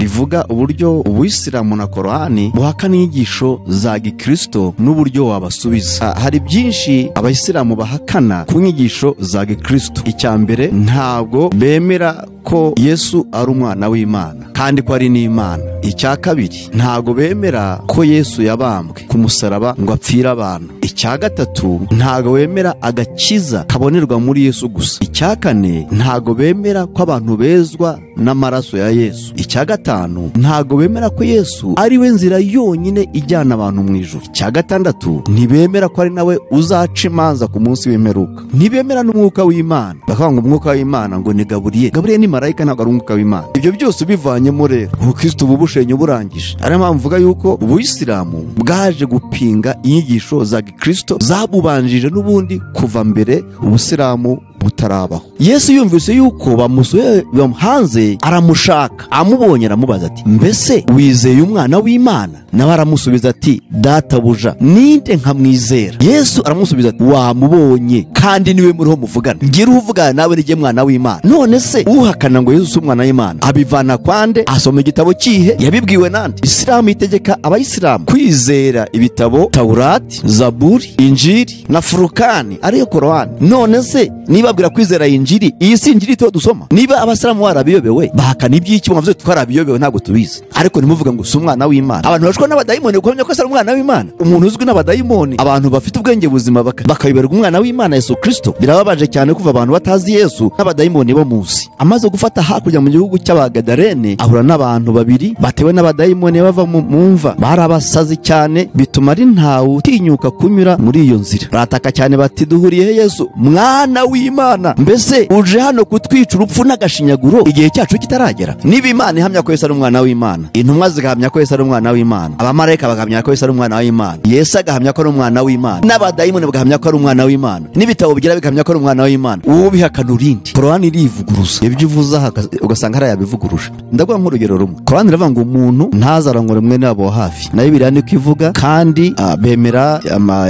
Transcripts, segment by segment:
rivuga uburyo ubuyisilamu na Korani buhakana inyigisho za gikristo n'uburyo wabasubiza. Hari byinshi abayisilamu bahakana ku nyigisho za gikristo. Icyambere, ntabwo bemera ko Yesu ari umwana w'Imana kandi ko ari n'Imana. Icya kabiri, ntago bemera ko Yesu yabambwe ku musaraba ngo apfire abantu. Icya gatatu, ntago bemera agakiza kabonerwa muri Yesu gusa. Icya kane, ntago bemera ko abantu bezwa n'amaraso ya Yesu. Icya gatanu, ntago bemera ko Yesu ari we nzira yonyine ijyana abantu mu ijuru. Icya gatandatu, ntibemera ko ari nawe uzaca imanza ku munsi w'imperuka. Ntibemera n'umwuka w'Imana, bakavuga ngo umwuka w'Imana ngo ni Gaburiyeli ni marayika, ntabwo ari umwuka w'Imana. Ibyo byose bivanyemo rero ubukristo bubushenye burangije. Ari mpamvu mvuga yuko ubuyisilamu bwaje gupinga inyigisho za gikristo zabubanjije n'ubundi kuva mbere ubusilamu butarabaho. Yesu yumvise yuko bamusoye hanze, aramushaka, amubonye aramubaza ati, mbese wizeye umwana w'Imana? Nawe aramusubiza ati, databuja, ninde nkamwizera? Yesu aramusubiza ati, wamubonye kandi niwe muriho muvugana. Ngira uvugana nawe ni mwana w'Imana. None se uhakana ngo Yesu umwana w'Imana abivana kwande? Asoma igitabo kihe? Yabibwiwe nande? Isilamu itegeka abayisilamu kwizera ibitabo Taurati, Zaburi, Injili na Furukani, ariyo Korani. None se niba babwira kwizera Injili, iyi si Injili to dusoma? Niba abasilamu warabiyobewe, bahakana iby'iki mwavuze twarabiyobewe ntabwo tubizi. Ariko nimuvuga ngo si umwana w'Imana. Abantu bashwa n'abadayimoni ukomenya ko ari umwana w'Imana. Umuntu uzwi n'abadayimoni, abantu bafite ubwenge buzima bakayiberwa umwana w'Imana Yesu Kristo. Birababaje cyane kuva abantu batazi Yesu n'abadayimoni bo munsi. Amaze gufata hakurya mu gihugu cy'Abagadalene, ahura n'abantu babiri batewe n'abadayimoni bava mu mva. Barabasazi cyane, bituma ari ntawe utinyuka kunyura muri iyo nzira. Barataka cyane bati, duhuriye Yesu mwana w'Imana, mbese uje hano kutwica urupfu n'agashinyaguro igihe cyacu kitaragera? Niba Imana ihamya ko Yesu ari umwana w'Imana, intumwa zigahamya ko Yesu ari umwana w'Imana, abamarayika bagahamya ko Yesu ari umwana w'Imana, Yesu agahamya ko ari umwana w'Imana, n'abadayimoni bagahamya ko ari umwana w'Imana, n'ibitabo bigira bigahamya ko ari umwana w'Imana, uwo bihakana urindi. Korani irivuguruza ibyo uvuze ugasanga hari yabivuguruje. Ndavuga nk'urugero rumwe. Korani iravuga ngo umuntu ntazarongore mwene nabo hafi. Nayo Bibiliya niko ivuga, kandi bemera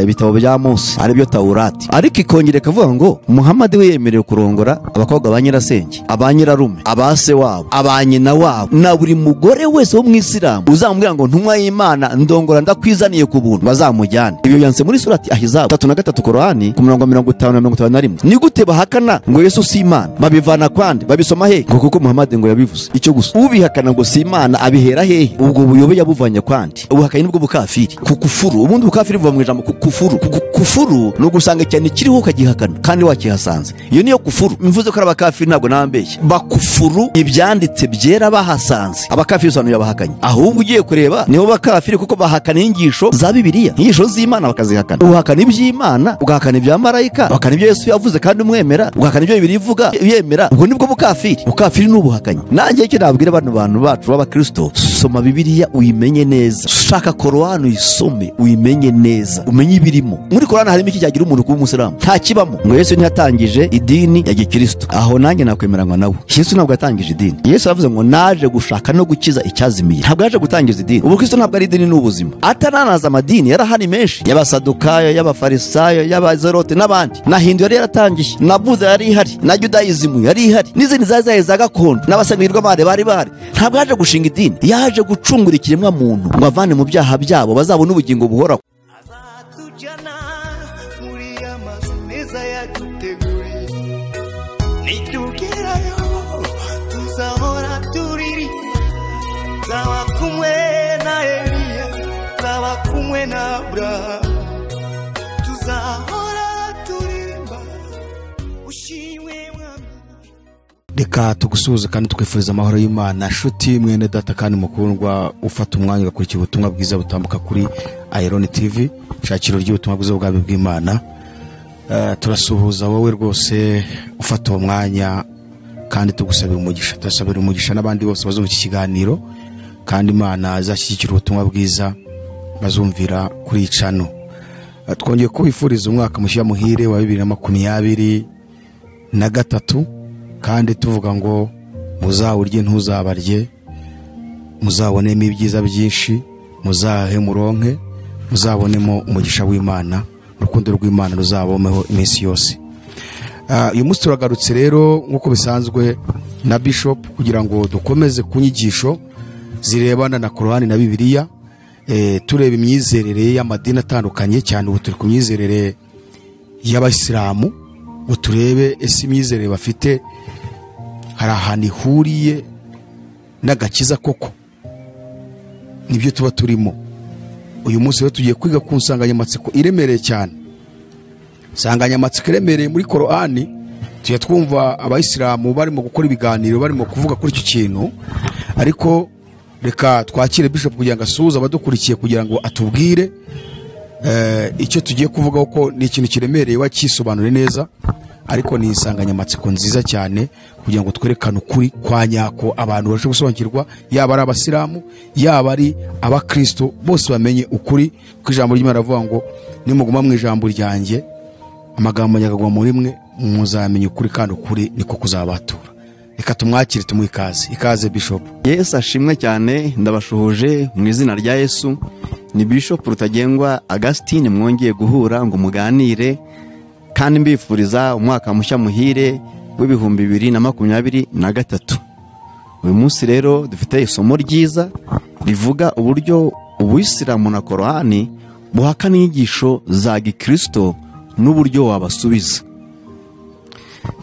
ibitabo bya Mose aribyo Taurati. Ariko ikongera ikavuga ngo Muhammad we yemerewe kurongora abakobwa ba nyirasenge, abanyirarume, abase wabo, abanyina wabo, na buri mugore wese wo mu Isilamu uzamubwira ngo ntumwa y'Imana ndongora ndakwizaniye ku buntu, bazamujyane. Ibyo byanse muri surati Ahzab 3:3 Korani ku 50-51. Ni gute bahakana ngo Yesu si Imana? Babivana kwande? Babisoma he? Ngo kuko Muhammad ngo yabivuze. Icyo gusa. Ubihakana ngo si Imana abihera hehe? Ubwo buyobe yabuvanye kwande? Ubuhakanye nibwo bukafiri. Kukufuru, ubundi bukafiri buva mu ijambo kufuru. Kufuru no gusanga cyane kiriho ukagihakana kandi wakihasanze. Iyo niyo kufuru. Mvuze ko abakafiri ntabwo nambeshye. Bakufuru ibyanditse byera bahasanze. Abakafiri sano yabahakanye. Ahubwo ugiye kureba niho bakafiri kuko bahakana inyigisho za Bibiliya, inyigisho z'Imana bakazihakana. Uhakana iby'Imana, ugahakana ibya marayika, ugahakana ibyo Yesu yavuze kandi umwemera, ugahakana ibyo Bibiliya ivuga yemera. Ubwo nibwo bukafiri. Bukafiri n'ubuhakanye. Nanjye cyo nabwira abantu bacu b'abakristo, soma Bibiliya uyimenye neza. Shaka Korani uyisome uyimenye neza, umenye ibirimo. Muri Korani harimo iki cyagira umuntu kuba umusilamu? Nta kibamo. Ngo Yesu ntiyatangije idini ya gikristo. Aho nanjye nakwemeranywa nawe. Yesu ntabwo yatangije idini. Yesu yavuze ngo naje gushaka no gukiza icyazimiye. Ntabwo yaje gutangiza idini. Ubukristo ntabwo ari idini n'ubuzima. Atananaza amadini yarahani menshi, y'abasadukayo, y'abafarisayo, y'abazerote n'abandi. Na Hindu yari yaratangiye, na Buddha yari ihari, na Judaism yari ihari, n'izindi za gakondo, n'abasangirwa bari bahari. Ntabwo yaje gushinga idini, yaje gucungura ikiremwa muntu ngo avane mu byaha byabo bazabona ubugingo buhoraho. Azatujyana muri amazu meza yaduteguriye, nitugerayo tuzahora turiri, zaba kumwe na Eliya, zaba kumwe na Abrahamu, tuzahora turirimba ushimwe mwami. Reka tugusuhuze kandi twifuriza amahoro y'Imana. Shuti mwene data kandi mukundwa, ufata umwanya ugakurikira ubutumwa bwiza butambuka kuri AYALONI TV, shakiro ry'ubutumwa bwiza bw'abe bw'Imana. Turasuhuza wowe rwose ufata uwo mwanya kandi tugusabira umugisha. Turasabira umugisha n'abandi bose bazumva iki kiganiro, kandi Imana azashyigikira ubutumwa bwiza bazumvira kuri Iyi Channel. Twongeye kubifuriza umwaka mushya muhire wa 2023, kandi tuvuga ngo muzawurye ntuzabarye, muzabonemo ibyiza byinshi, muzahe muronke, muzabonemo umugisha w'Imana, urukundo rw'Imana ruzabomeho iminsi yose. Uyu munsi turagarutse rero nk'uko bisanzwe na Bishop kugira ngo dukomeze ku nyigisho zirebana na Korani na Bibiliya, tureba imyizerere y'amadini atandukanye, cyane ubu turi ku myizerere y'Abayisilamu, ngo turebe ese imyizerere bafite hari ahantu ihuriye n'agakiza koko. Nibyo tuba turimo uyu munsi. Rero tugiye kwiga ku nsanganyamatsiko iremereye cyane, insanganyamatsiko iremereye muri Korani. Tujya twumva Abayisilamu barimo gukora ibiganiro, barimo kuvuga kuri icyo kintu, ariko reka twakire Bishop kugira ngo asuhuze abadukurikiye, kugira ngo atubwire icyo tugiye kuvuga, ko ni ikintu kiremereye, wakisobanure neza, ariko ni insanganyamatsiko nziza cyane kugira ngo twerekane ukuri kwa nyako, abantu bashe gusobanukirwa, yaba ari Abasilamu yaba ari Abakristo, bose bamenye ukuri. Ku ijambo ry'Imana ravuga ngo nimuguma mu ijambo ryanjye, amagambo nyagagwa muri mwe, muzamenya ukuri, kandi ukuri niko kuzabatura. Reka tumwakire, tumuhe ikaze Bishop. Yesu ashimwe cyane, ndabashuhuje mu izina rya Yesu. Ni Bishop Rutagengwa Augustine mwongeye guhura ngo muganire, kandi mbifuriza umwaka mushya muhire w'ibihumbi 2023. Uyu munsi rero dufite isomo ryiza rivuga uburyo Ubuyisilamu na Korani buhakana inyigisho za Gikristo n'uburyo wabasubiza.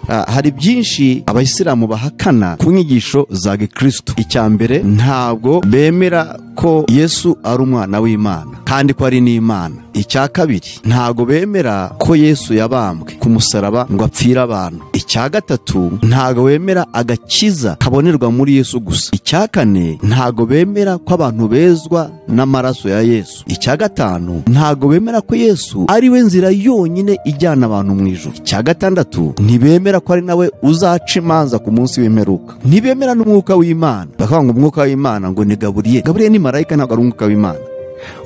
Hari byinshi Abayisilamu bahakana ku nyigisho za Gikristo. Icyambere, ntabwo bemera ko Yesu ari umwana w'Imana kandi ko ari n'Imana. Icya kabiri, ntabwo bemera ko Yesu yabambwe ku musaraba ngo apfire abantu. Icya gatatu, ntabwo bemera agakiza kabonerwa muri Yesu gusa. Icya kane, ntabwo bemera ko abantu bezwa n'amaraso ya Yesu. Icya gatanu, ntabwo bemera ko Yesu ari we nzira yonyine ijyana abantu mu ijuru. Icya gatandatu, ntibemera ko ari nawe uzaca imanza ku munsi w'imperuka. Ntibemera n'umwuka w'Imana, bakavuga ngo umwuka w'Imana ngo ni Gaburiyeli. Gaburiyeli ni marayika, ntabwo ari umwuka w'Imana.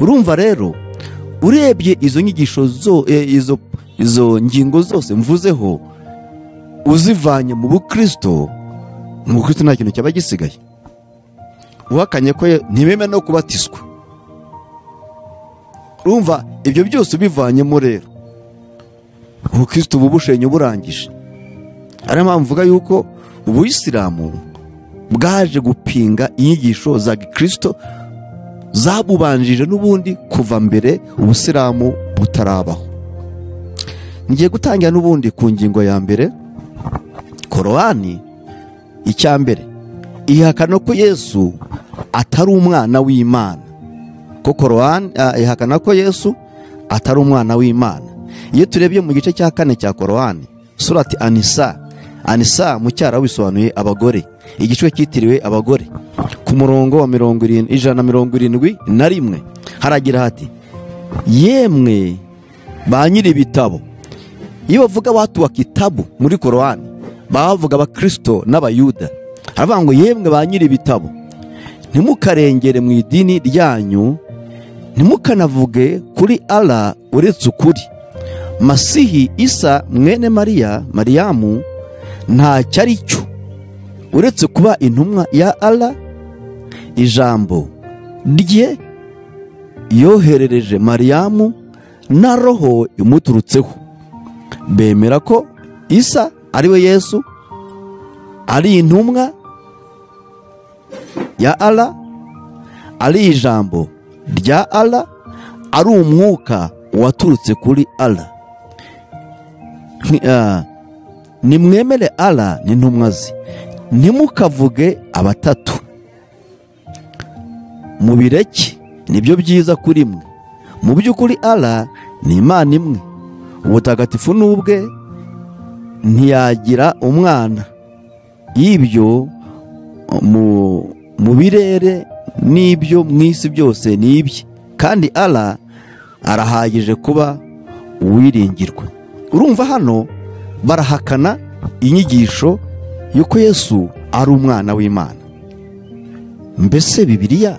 Urumva rero, urebye izo nyigisho izo ngingo zose mvuzeho, uzivanye mu Bukristo, mu Bukristo nta kintu cyaba gisigaye. Uhakanye ko ntibemera no kubatizwa. Urumva ibyo byose ubivanyemo rero, Ubukristo bubushenye burangije. Ariyo mpamvu mvuga yuko Ubuyisilamu bwaje gupinga inyigisho za Gikristo zabubanjije n'ubundi kuva mbere Ubuyisilamu butarabaho. Ngiye gutangira n'ubundi ku ngingo ya mbere. Korani, icyambere, ihakana ko Yesu atari umwana w'Imana. Ko Korani ihakana ko Yesu atari umwana w'Imana. Iyo turebye mu gice cya 4 cya Korani, surati Anisa mu cyara bisobanuye abagore, igice cyitiriwe abagore. Ku murongo wa 171 haragira hati, yemwe ba nyiri ibitabo. Iyo bavuga watu wa kitabu muri Korani, bavuga Abakristo n'Abayuda. Haravuga ngo yemwe ba nyiri ibitabo, ntimukarengere mu idini ryanyu, ntimukanavuge kuri Allah uretse ukuri. Masihi Isa mwene Mariyamu nta cyari cyo uretse kuba intumwa ya Allah, ijambo rye yoherereje Mariyamu na roho imuturutseho. Bemera ko Isa ari we Yesu, ari intumwa ya Allah, ari ijambo rya Allah, ari umwuka waturutse kuri Allah. Nimwemere Allah n'intumwa ze, ntimukavuge abatatu. Mubireke, nibyo byiza kuri mwe. Mu by'ukuri Allah ni Imana imwe, ubutagatifu n'ubwe, ntiyagira umwana. Ibyo mu birere n'ibyo mu isi byose ni ibye, kandi Allah arahagije kuba uwiringirwa. Urumva hano barahakana inyigisho yuko Yesu ari umwana w'Imana. Mbese Bibiliya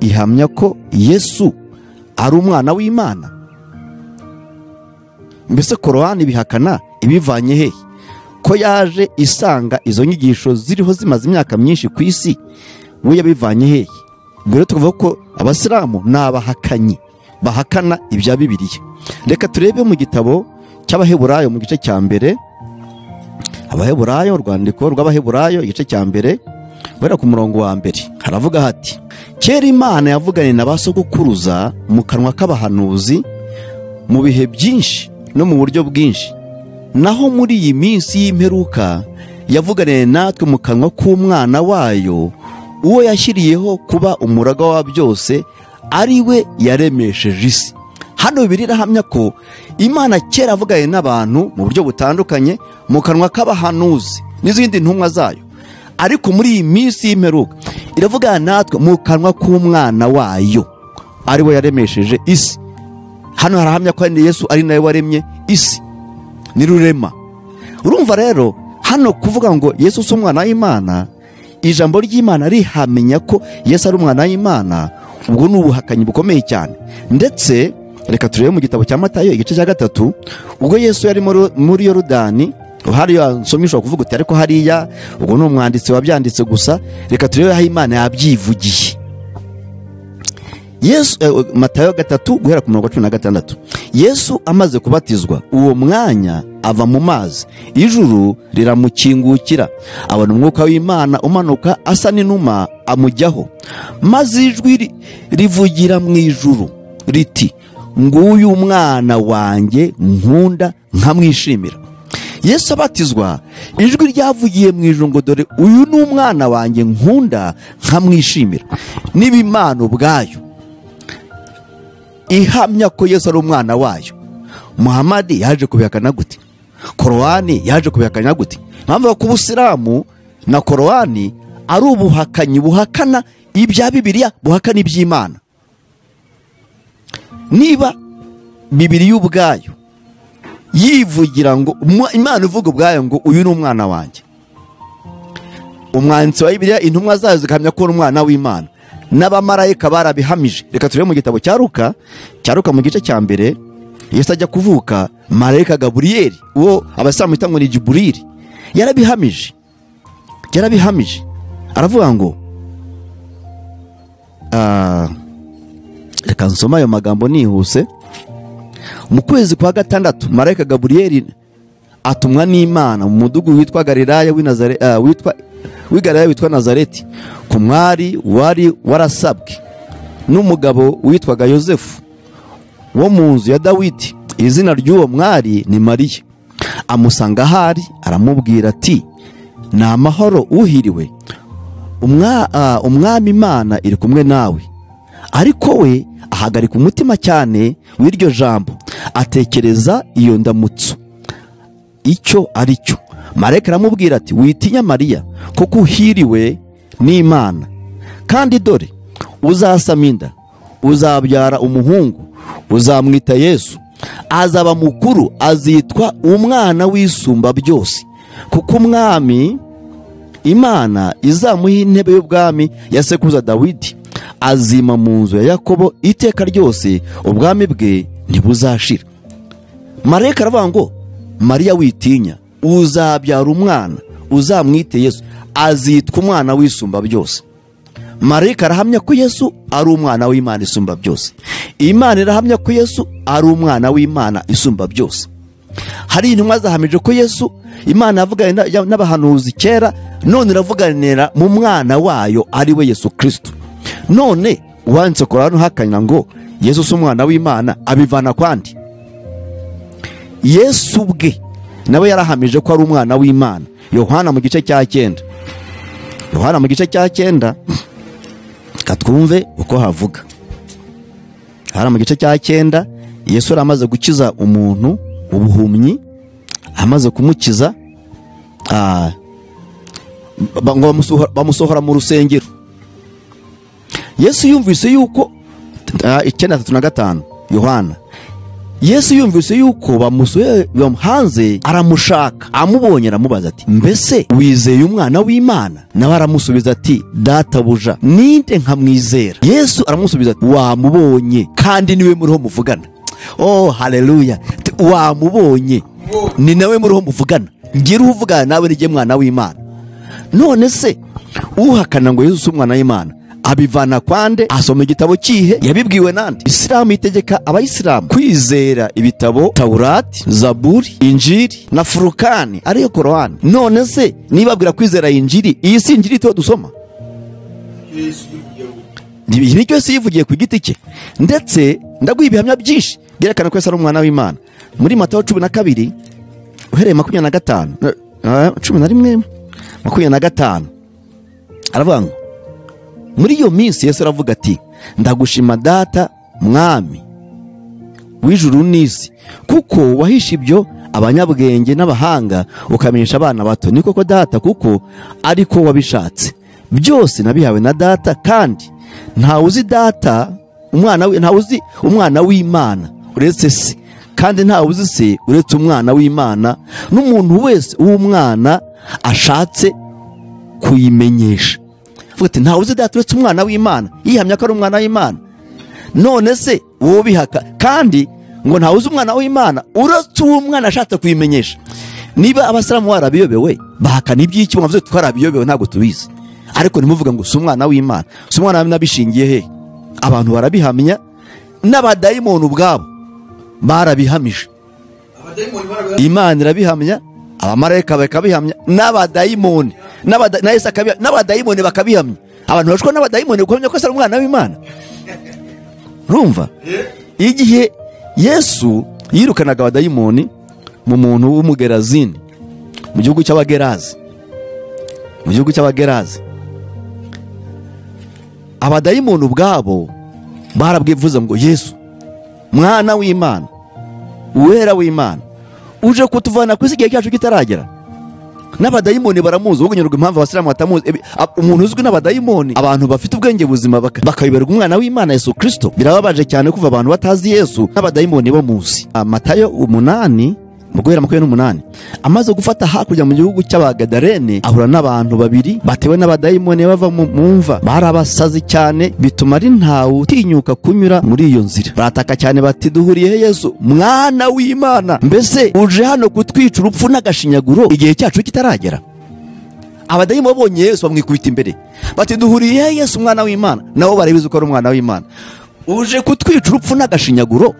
ihamya ko Yesu ari umwana w'Imana? Mbese Korani bihakana ibivanye hehe? Ko yaje isanga izo nyigisho ziriho zimaze imyaka myinshi ku isi, we yabivanye hehe? Ubwo tuvuga ko Abasilamu n'abahakanyi bahakana ibya Bibiliya. Reka turebe mu gitabo cy'Abaheburayo mu gice cya mbere. Abaheburayo, urwandiko rw'Abaheburayo igice cya mbere, bera ku murongo wa mbere. haravuga hati kera Imana yavuganye na basogokuruza mu kanwa k'abahanuzi mu bihe byinshi no mu buryo bwinshi, naho muri iyi minsi y'imperuka yavuganiye natwe mu kanwa k'umwana wayo uwo yashyiriyeho kuba umuraga wa byose, ari we yaremesheje isi. Hano Bibiliya irahamya ko Imana kera yavuganye n'abantu mu buryo butandukanye mu kanwa k'abahanuzi n'izindi ntumwa zayo, ariko muri iyi minsi y'imperuka iravugana natwe mu kanwa k'umwana wayo, ari we yaremesheje isi. Hano harahamya ko Yesu ari nawe waremye isi ni rurema. Urumva rero hano kuvuga ngo Yesu si umwana w'Imana, ijambo ry'Imana rihamenya ko Yesu ari umwana w'Imana, ubwo ni ubuhakanyi bukomeye cyane. Ndetse reka turebe mu gitabo cya Matayo igice cya 3, ubwo Yesu yari muri Yorodani, hariya nsomishwa kuvuga uti ariko hariya ubwo ni umwanditsi wabyanditse gusa, reka turebe aho Imana yabyivugiye. Yesu Matayo 3 guhera ku 16. Yesu amaze kubatizwa uwo mwanya ava mu mazi, ijuru riramukingukira, abona umwuka w'Imana umanuka asa n'inuma amujyaho, maze ijwi rivugira mu ijuru riti, nguyu umwana wanjye nkunda nkamwishimira. Yesu abatizwa ijwi ryavugiye mu ijuru ngo dore uyu ni umwana wanjye nkunda nkamwishimira. Niba Imana ubwayo ihamya ko Yesu ari umwana wayo, Muhamadi yaje kubihakana gute? Korowani yaje kubihakana gute? Mpamvu ko Ubusilamu na Korowani ari ubuhakanyi buhakana ibya Bibiliya, buhakana iby'Imana. Niba Bibiliya ubwayo yivugira ngo Imana ivuga ubwayo ngo uyu ni umwana wanjye, umwanditsi wa Bibiliya intumwa zayo zikamya ko ari umwana w'Imana, n'abamarayika barabihamije. Reka turebe mu gitabo cya Luka mu gice cya mbere, Yesu ajya kuvuka, marayika Gaburiyeli uwo abasamu bita ngo ni Jiburili yarabihamije. Aravuga ngo reka nsoma ayo magambo nihuse. Mu kwezi kwa 6 marayika Gaburiyeli atumwa n'Imana mu mudugudu witwa Galilaya witwa Nazareti, ku mwari wari warasabwe n'umugabo witwaga Yosefu wo mu nzu ya Dawidi. Izina ry'uwo mwari ni Mariya. Amusanga ahari aramubwira ati, ni amahoro uhiriwe, umwami Imana iri kumwe nawe. Ariko we ahagarika umutima cyane w'iryo jambo, atekereza iyo ndamutso icyo ari cyo. Marayika aramubwira ati, witinya Mariya, kuko uhiriwe n'Imana, kandi dore uzasama inda, uzabyara umuhungu, uzamwita Yesu. Azaba mukuru, azitwa umwana w'Isumba byose, kuko umwami Imana izamuha intebe y'ubwami ya sekuruza Dawidi, azima mu nzu ya Yakobo iteka ryose, ubwami bwe ntibuzashira. Marayika aravuga ngo, Mariya witinya, uzabyara umwana, uzamwite Yesu, azitwa umwana w'Isumba byose. Marayika arahamya ko Yesu ari umwana w'Imana Isumba byose. Imana irahamya ko Yesu ari umwana w'Imana Isumba byose. Hari intumwa zahamije ko Yesu Imana yavuganye n'abahanuzi kera, none iravuganira mu mwana wayo ari we Yesu Kristo. None uwanditse Korani uhakanya ngo Yesu si umwana w'Imana abivana kwandi? Yesu bwe nawe yarahamije ko ari umwana w'Imana. Yohana mu gice cya 9 katwumve uko havuga. Yohana mu gice cya 9, Yesu aramaze gukiza umuntu ubuhumyi, amaze kumukiza ngo bamusohora mu rusengero. Yesu yumvise yuko 9:35 Yohana, Yesu yumvise yuko bamusohoye hanze, aramushaka, amubonye aramubaza ati, mbese wizeye umwana w'Imana? Nawe aramusubiza ati, databuja, ninde nkamwizera? Yesu aramusubiza ati, wamubonye kandi niwe muriho muvugana. Oh haleluya, wamubonye ni nawe muriho muvugana, ngira uvugana nawe nige mwana w'Imana. None se uhakana ngo Yesu umwana w'Imana abivana kwande? Asoma igitabo kihe? Yabibwiwe nande? Isilamu itegeka abayisilamu kwizera ibitabo Taurati, Zaburi, Injili na Furukani ariyo Korani. None se nibabwira kwizera Injili, iyi si Injili to dusoma? ibi ni byose yivugiye ku giti cye, ndetse ndaguha ibihamya byinshi byerekana ko Yesu ari umwana w'Imana. Muri Matayo 12 uhereye 25 11 25 aravuga ngo muri iyo minsi Yesu aravuga ati ndagushima data mwami w'ijuru n'isi, kuko wahisha ibyo abanyabwenge n'abahanga ukamenyesha abana bato. Ni koko data, kuko ariko wabishatse. Byose nabihawe na data, kandi ntawe uzi data ntawe uzi umwana w'Imana uretse se, kandi ntawe uzi se uretse umwana w'Imana, n'umuntu wese w'umwana ashatse kuyimenyesha. Futi ntawe uzi data uretse umwana w'Imana, yihamya ko ari umwana w'Imana. None se wowe bihaka kandi ngo ntawe uzi umwana w'Imana uretse umwana ashatse kuyimenyesha. Niba abasiramu warabiyobewe bahakana iby'iki, mwavuze twarabiyobewe ntabwo tubizi, ariko nimuvuga ngo si umwana w'Imana. Si umwana w'Imana bishingiye he? Abantu barabihamya, n'abadayimoni ubwabo barabihamije. Imana irabihamya, abamarayika bakabihamya, n'abadayimoni na Yesu akabihamya, n'abadayimoni bakabihamya. Abantu bashwa n'abadayimoni guhamya ko ari umwana w'Imana. Urumva? Igihe Yesu yirukanaga abadayimoni mu muntu w'umugerazini mu gihugu cy'Abagerazi, abadayimoni ubwabo barabwivuze ngo Yesu mwana w'Imana, uwera w'Imana, uje kutuvana ku isi igihe cyacu kitaragera. N'abadayimoni baramuzi, ugunyurwa impamvu abasiramu batamuzi. Umuntu uzwi n'abadayimoni, abantu bafite ubwenge buzima bakayoberwa umwana w'Imana Yesu Kristo. Birababaje cyane kuva abantu batazi Yesu n'abadayimoni bo muzi. Matayo 8 guhera 28 amaze gufata hakurya mu gihugu cy'Abagadalene, ahura n'abantu babiri batewe n'abadayimoni bava mu mva. Barabasazi cyane, bituma ari ntawe utinyuka kunyura muri iyo nzira. Barataka cyane bati duhuriye he Yesu mwana w'Imana, mbese uje hano kutwica urupfu n'agashinyaguro igihe cyacu kitaragera? Abadayimoni babonye Yesu bamwikubita imbere bati duhuriye he Yesu mwana w'Imana. Nabo barabizi ko ari umwana w'Imana, uje kutwica urupfu n'agashinyaguro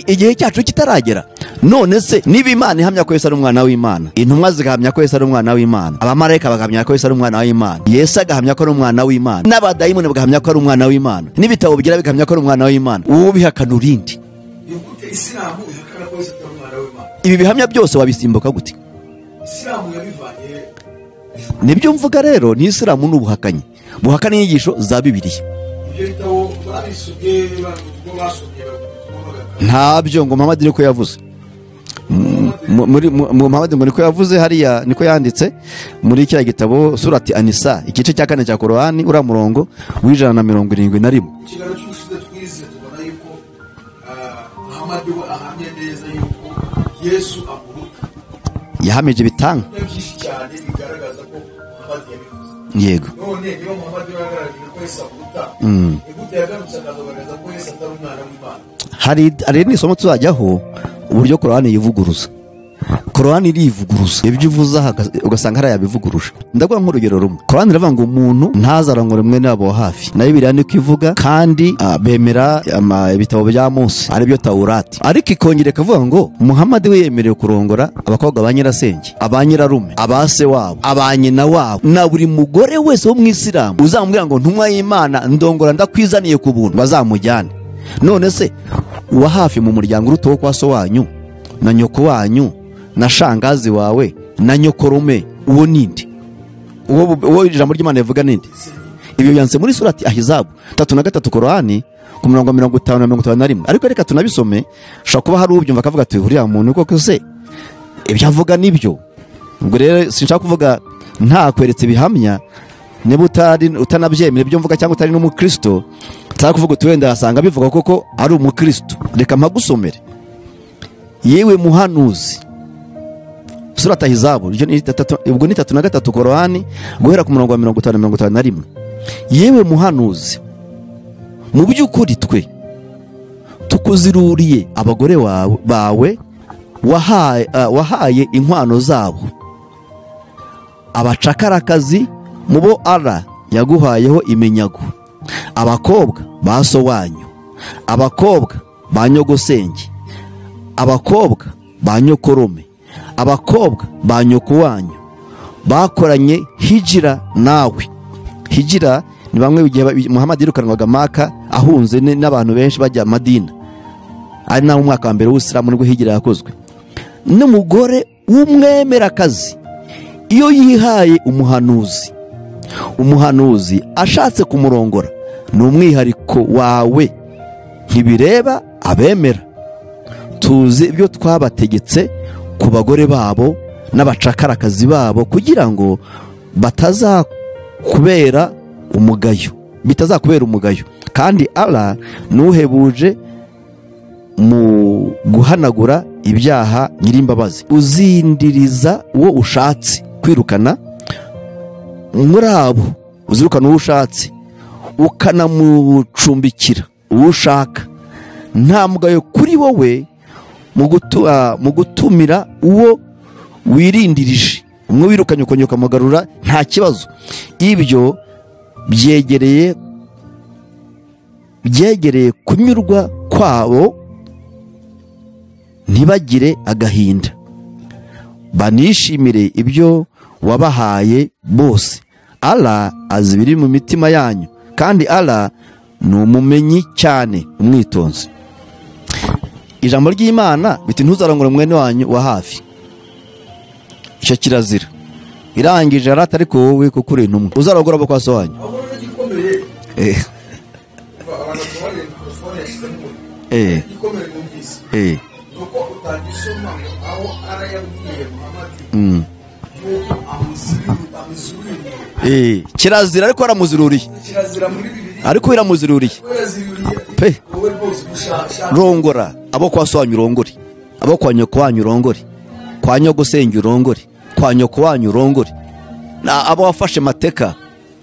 igihe cyacu kitaragera. None se niba Imana ihamya ko Yesu ari umwana w'Imana, intumwa zigahamya ko Yesu ari umwana w'Imana, abamarayika bagahamya ko Yesu ari umwana w'Imana, Yesu agahamya ko ari umwana w'Imana, n'abadayimoni bagahamya ko ari umwana w'Imana, n'ibitabo bigira bigahamya ko ari umwana w'Imana, uwo bihakana urindi? Ibi bihamya byose wabisimbuka gute? Nibyo mvuga rero, ni Isilamu n'ubuhakanyi buhakana inyigisho za Bibiliya. Ntabyo ngo Muhammad niko yavuze. Muhammad ngo niko yavuze, hariya niko yanditse muri kiriya gitabo surati Anisa igice cya 4 cya Korani ura murongo w'171. Yahamije bitanga. Yego. Hari n'isomo tuzajyaho uburyo Korani yivuguruza. Korani irivuguruza, ibyo uvuza ugasanga hari yabivuguruje. Ndaguha nk'urugero rumwe. Korani iravuga ngo umuntu ntazarangore mwe nabo hafi. Nayo Bibiliya niko ivuga, kandi bemera ibitabo bya Mose ari byo Taurati. Ariko ikongera ikavuga ngo Muhammad we yemerewe kurongora abakobwa ba nyirasenge, abanyirarume, abase wabo, abanyina wabo, na buri mugore wese wo mu Isilamu uzamubwira ngo ntumwa y'Imana ndongora ndakwizaniye ku buntu, bazamujyane. None se uwa hafi mu muryango uruto kwa so wanyu na nyoko wanyu na shangazi wawe na nyokorume, uwo ninde? Uwo ijambo ry'Imana rivuga ninde? Ibyo byanse muri surati Ahizabu 3 Korani ku 50-51. Ariko reka tunabisome, shaka kuba hari ubyumva akavuga ati uriya muntu koko se ibyo avuga nibyo. Ubwo rero sinshaka kuvuga nta kweretse bihamya, niba utanabyemera ibyo mvuga cyangwa utari n'umukristo, cyangwa kuvuga utwenda asanga bivuga koko ari umukristo. Reka mpagusomere. Yewe muhanuzi, surati Ahizabu ubwo ni 3 Korani guhera ku 50-51. Yewe muhanuzi, mu by'ukuri twe tukuziruriye abagore bawe wahaye inkwano zabo, abacakarakazi mu bo ARI yaguhayeho iminyago, abakobwa ba so wanyu, abakobwa ba nyogosenge, abakobwa ba nyokorome, abakobwa ba nyoko wanyu bakoranye hijira nawe. Hijira ni bamwe igihe Muhammad yirukanwaga Maka ahunze n'abantu benshi bajya Madina, ari naho umwaka wa mbere w'Ubusilamu nibwo hijira yakozwe. N'umugore w'umwemerakazi iyo yihaye umuhanuzi ashatse kumurongora ni umwihariko wawe, ntibireba abemera. Tuzi ibyo twabategetse ku bagore babo n'abacakarakazi babo kugira ngo bitazakubera umugayo, kandi Allah nuhebuje mu guhanagura ibyaha nyirimbabazi. Uzindiriza uwo ushatse kwirukana muri abo, uzirukana uwo ushatse ukanamucumbikira uwo ushaka, nta mugayo kuri wowe mu gutumira uwo wirindirije. Umwe wirukanye ukongera ukamugarura nta kibazo. Ibyo byegereye kunyurwa kwabo, ntibagire agahinda, banishimire ibyo wabahaye bose. Allah azi ibiri mu mitima yanyu, kandi Allah ni umumenyi cyane, umwitonzi. Ijambo ry'Imana biti ntuzarongore mwene wanyu wa hafi, icyo kirazira. Irangije arata ariko wowe kuko uri intumwa uzarongora abo kwa so wanyu. Nuko utagisoma aho arayabwiye Muhammad yuko amuzururiye. Kirazira ariko aramuzururiye. Kirazira muri Bibiliya. Ariko iramuzururiye. Pe. Rongora abo kwa so wanyu urongore. Abo kwa nyoko wanyu urongore. Kwa nyogosenge urongore. Kwa nyoko wanyu urongore. Na abo wafashe mateka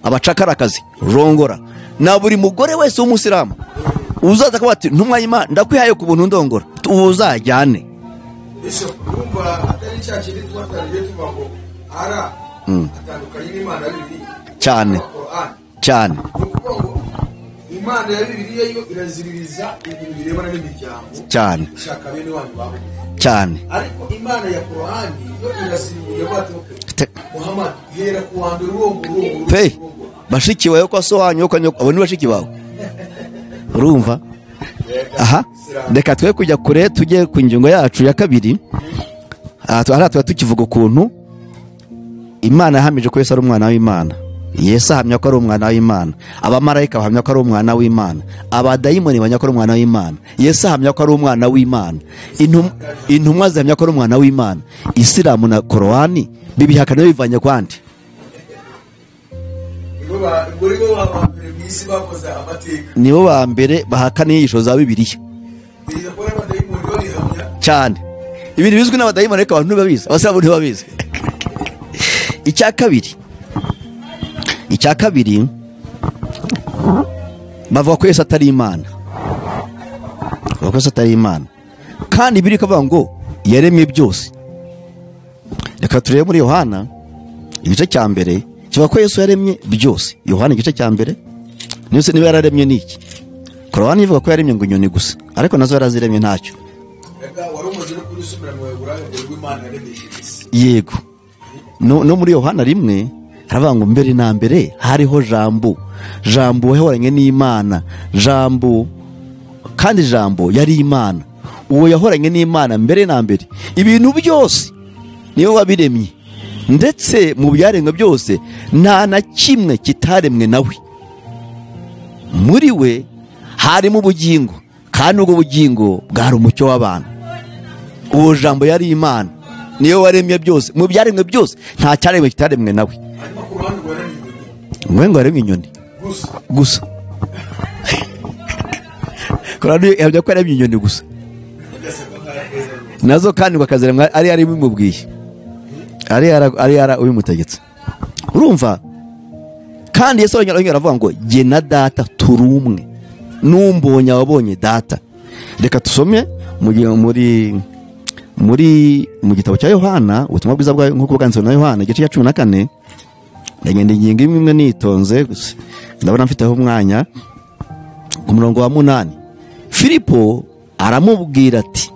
abacakarakazi rongora. Na buri mugore wese w'Umusilamu uzaza kuba ati ntumwa y'Imana ndakwihaye ku buntu ndongora, uzajyane. Ese urumva atari cyakiri twatariye tubaho ara atandukanye n'Imana ya Bibiliya cyane. Imana ya Bibiliya yo iraziririza ibintu birebana n'imiryango cyane, ushaka bene wanyu bawe cyane. Ariko Imana ya Qur'ani yo irasiriye batoke Muhammad yera kuwambira urongoro pe bashiki bawe kwa so wanyu kwa nyoko, abo ni bashiki bawe. Urumva? Aha, reka twe kujya kure tujye ku ngingo yacu ya kabiri. Aha tuba tukivuga ukuntu Imana yahamije ko Yesu ari umwana w'Imana. Yesu ahamya ko ari umwana w'Imana. Abamarayika bahamya ko ari umwana w'Imana. Abadayimoni bahamya ko ari umwana w'Imana. Yesu ahamya ko ari umwana w'Imana. Intumwa zihamya ko ari umwana w'Imana. Isilamu na Korani bibihakana bivanye kwandi. Nibo ba mbere bahakana inyigisho za Bibiliya cyane. Ibintu bizwi n'abadayimoni ariko abantu ntibabizi, abasiramu ntibabizi. Icya kabiri bavuga ko Yesu atari Imana. Kandi Bibiliya ikavuga ngo yaremye byose. Reka turebe muri Yohana igice cya mbere kivuga ko Yesu yaremye byose. Yohana igice cya mbere niba yararemye niki? Korani ivuga ko yaremye ngo inyoni gusa, ariko nazo yaraziremye ntacyo. Yego. No muri Yohana rimwe haravuga ngo mbere na mbere hariho Jambo wahoranye n'Imana. Kandi Jambo yari Imana. Uwo yahoranye n'Imana mbere na mbere. Ibintu byose niwe wabiremye, ndetse mu byaremwe byose nta na kimwe kitaremwe nawe. Muri we harimo ubugingo, kandi ubwo bugingo bwari umucyo w'abantu. Uwo Jambo yari Imana, niyo waremye byose. Mu byaremwe byose nta cyaremwe kitaremwe nawe. Ngo yaremye inyoni gusa. Korani yavuga ko yaremye inyoni gusa, nazo kandi bakaziremwa ari bimubwiye, ari ubimutegetse. Urumva? Kandi Yesu aravuga ngo jye na Data turi umwe, numbonye ababonye Data. Reka tusome mu gitabo cya Yohana, ubutumwa bwiza nk'uko bwanditswe na Yohana igice cya 14. Ndagenda ingingo imwe nitonze gusa ndabona mfiteho umwanya. Ku murongo wa 8 Filipo aramubwira ati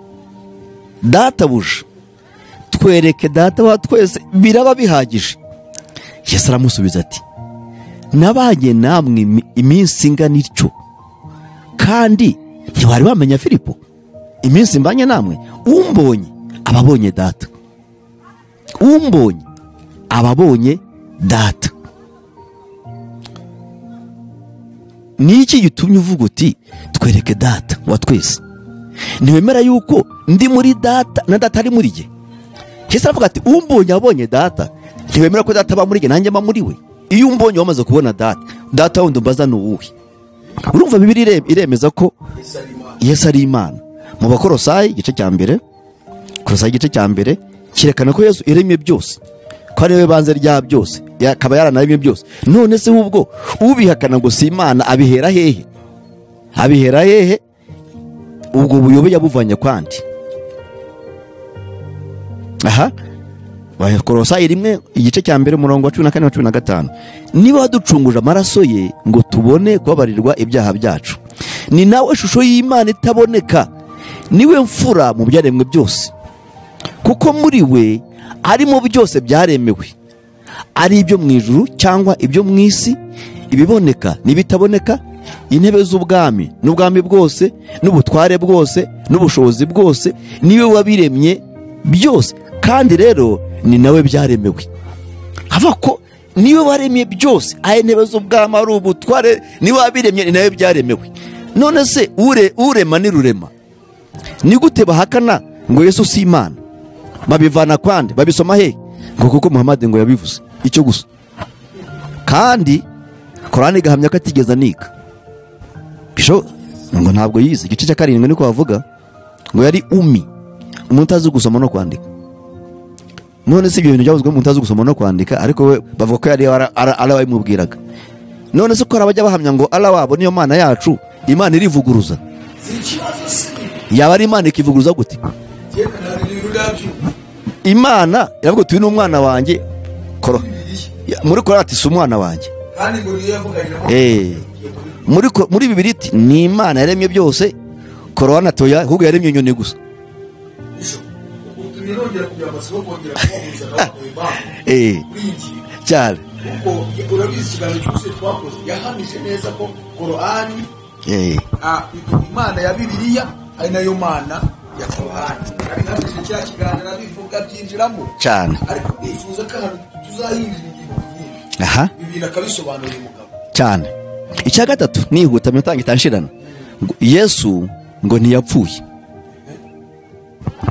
Databuja twereke Data wa twese biraba bihagije. Yesu aramusubiza ati nabanye namwe iminsi ingana ityo kandi ntibari bamenya Filipo. Iminsi mbanye namwe, umbonye ababonye data, umbonye ababonye data. Niki gitumye uvuga uti twereke data wa twese? Ntiwemera yuko ndi muri data na data ari muri jye? Yesu aravuga ati umbonye abonye data. Ntiwemera ko data aba muri jye nanjye mba muri we? Iyo umbonye wamaze kubona data, data wundi mbaza ni uwuhe? Urumva Bibiliya iremeza ko Yesu ari Imana. Mu Bakolosayi igice cya mbere, Kolosai igice cya mbere kirekana ko Yesu iremye byose, ko ari we banze rya byose, akaba yaranaremye byose. None se ubwo ubihakana ngo si Imana abihera hehe? Abihera hehe? Ubwo buyobe yabuvanye kwandi. Aha, Kolosai rimwe igice cya mbere umurongo wa 14 na 15. Niba waducunguje amaraso ye ngo tubone kubabarirwa ibyaha byacu, ni nawe shusho y'Imana itaboneka, niwe mfura mu byaremwe byose, kuko muri we arimo byose byaremewe, ari ibyo mw'Ijuru cyangwa ibyo mw'isi, ibiboneka n'ibitaboneka, intebe z'ubwami n'ubwami bwose n'ubutware bwose n'ubushobozi bwose, niwe wabiremye byose, kandi rero ni nawe byaremewe. Hava ko niwe waremye byose, aye intebe z'ubwami ari ubutware, niwe wabiremye, ni nawe byaremewe. None se urema ni rurema, ni gute bahakana ngo Yesu si Imana? Babivana kwande? Babisoma he? Ngo kuko Muhammad ngo yabivuze icyo gusa, kandi Korani gahamya ko atigeze anika. Bisho ngo ntabwo yize. Igice cya 7 niko bavuga ngo yari umuntu utazi gusoma no kwandika. None se ibyo bintu byavuzwe umuntu utazi gusoma no kwandika, ariko we bavuga ko yari arabimubwiraga. None se ko arabajya bahamya ngo Allah wabo niyo Mana yacu, Imana irivuguruza? Yaba ari Imana ikivuguruza gute? Imana iravuga tuyi n'umwana wanjye, muri Korani ati si umwana wanjye. Muri Bibiliya iti ni Imana yaremye byose. Korani atoya ahubwo yaremye inyoni gusa. Cyane urabizi ikiganiro cyose twakoze yahamije neza ko Korani Imana ya Bibiliya ari nayo Mana ya Korani. Yahamije cya kiganiro bivuga byinjiramo cyane, ariko bifuza ko ahantu tuzahindura ingingo nyinshi. Aha, Bibiliya akabisobanura umugabo cyane. Icya gatatu nihuta mitanga itanshirana, Yesu ngo ntiyapfuye,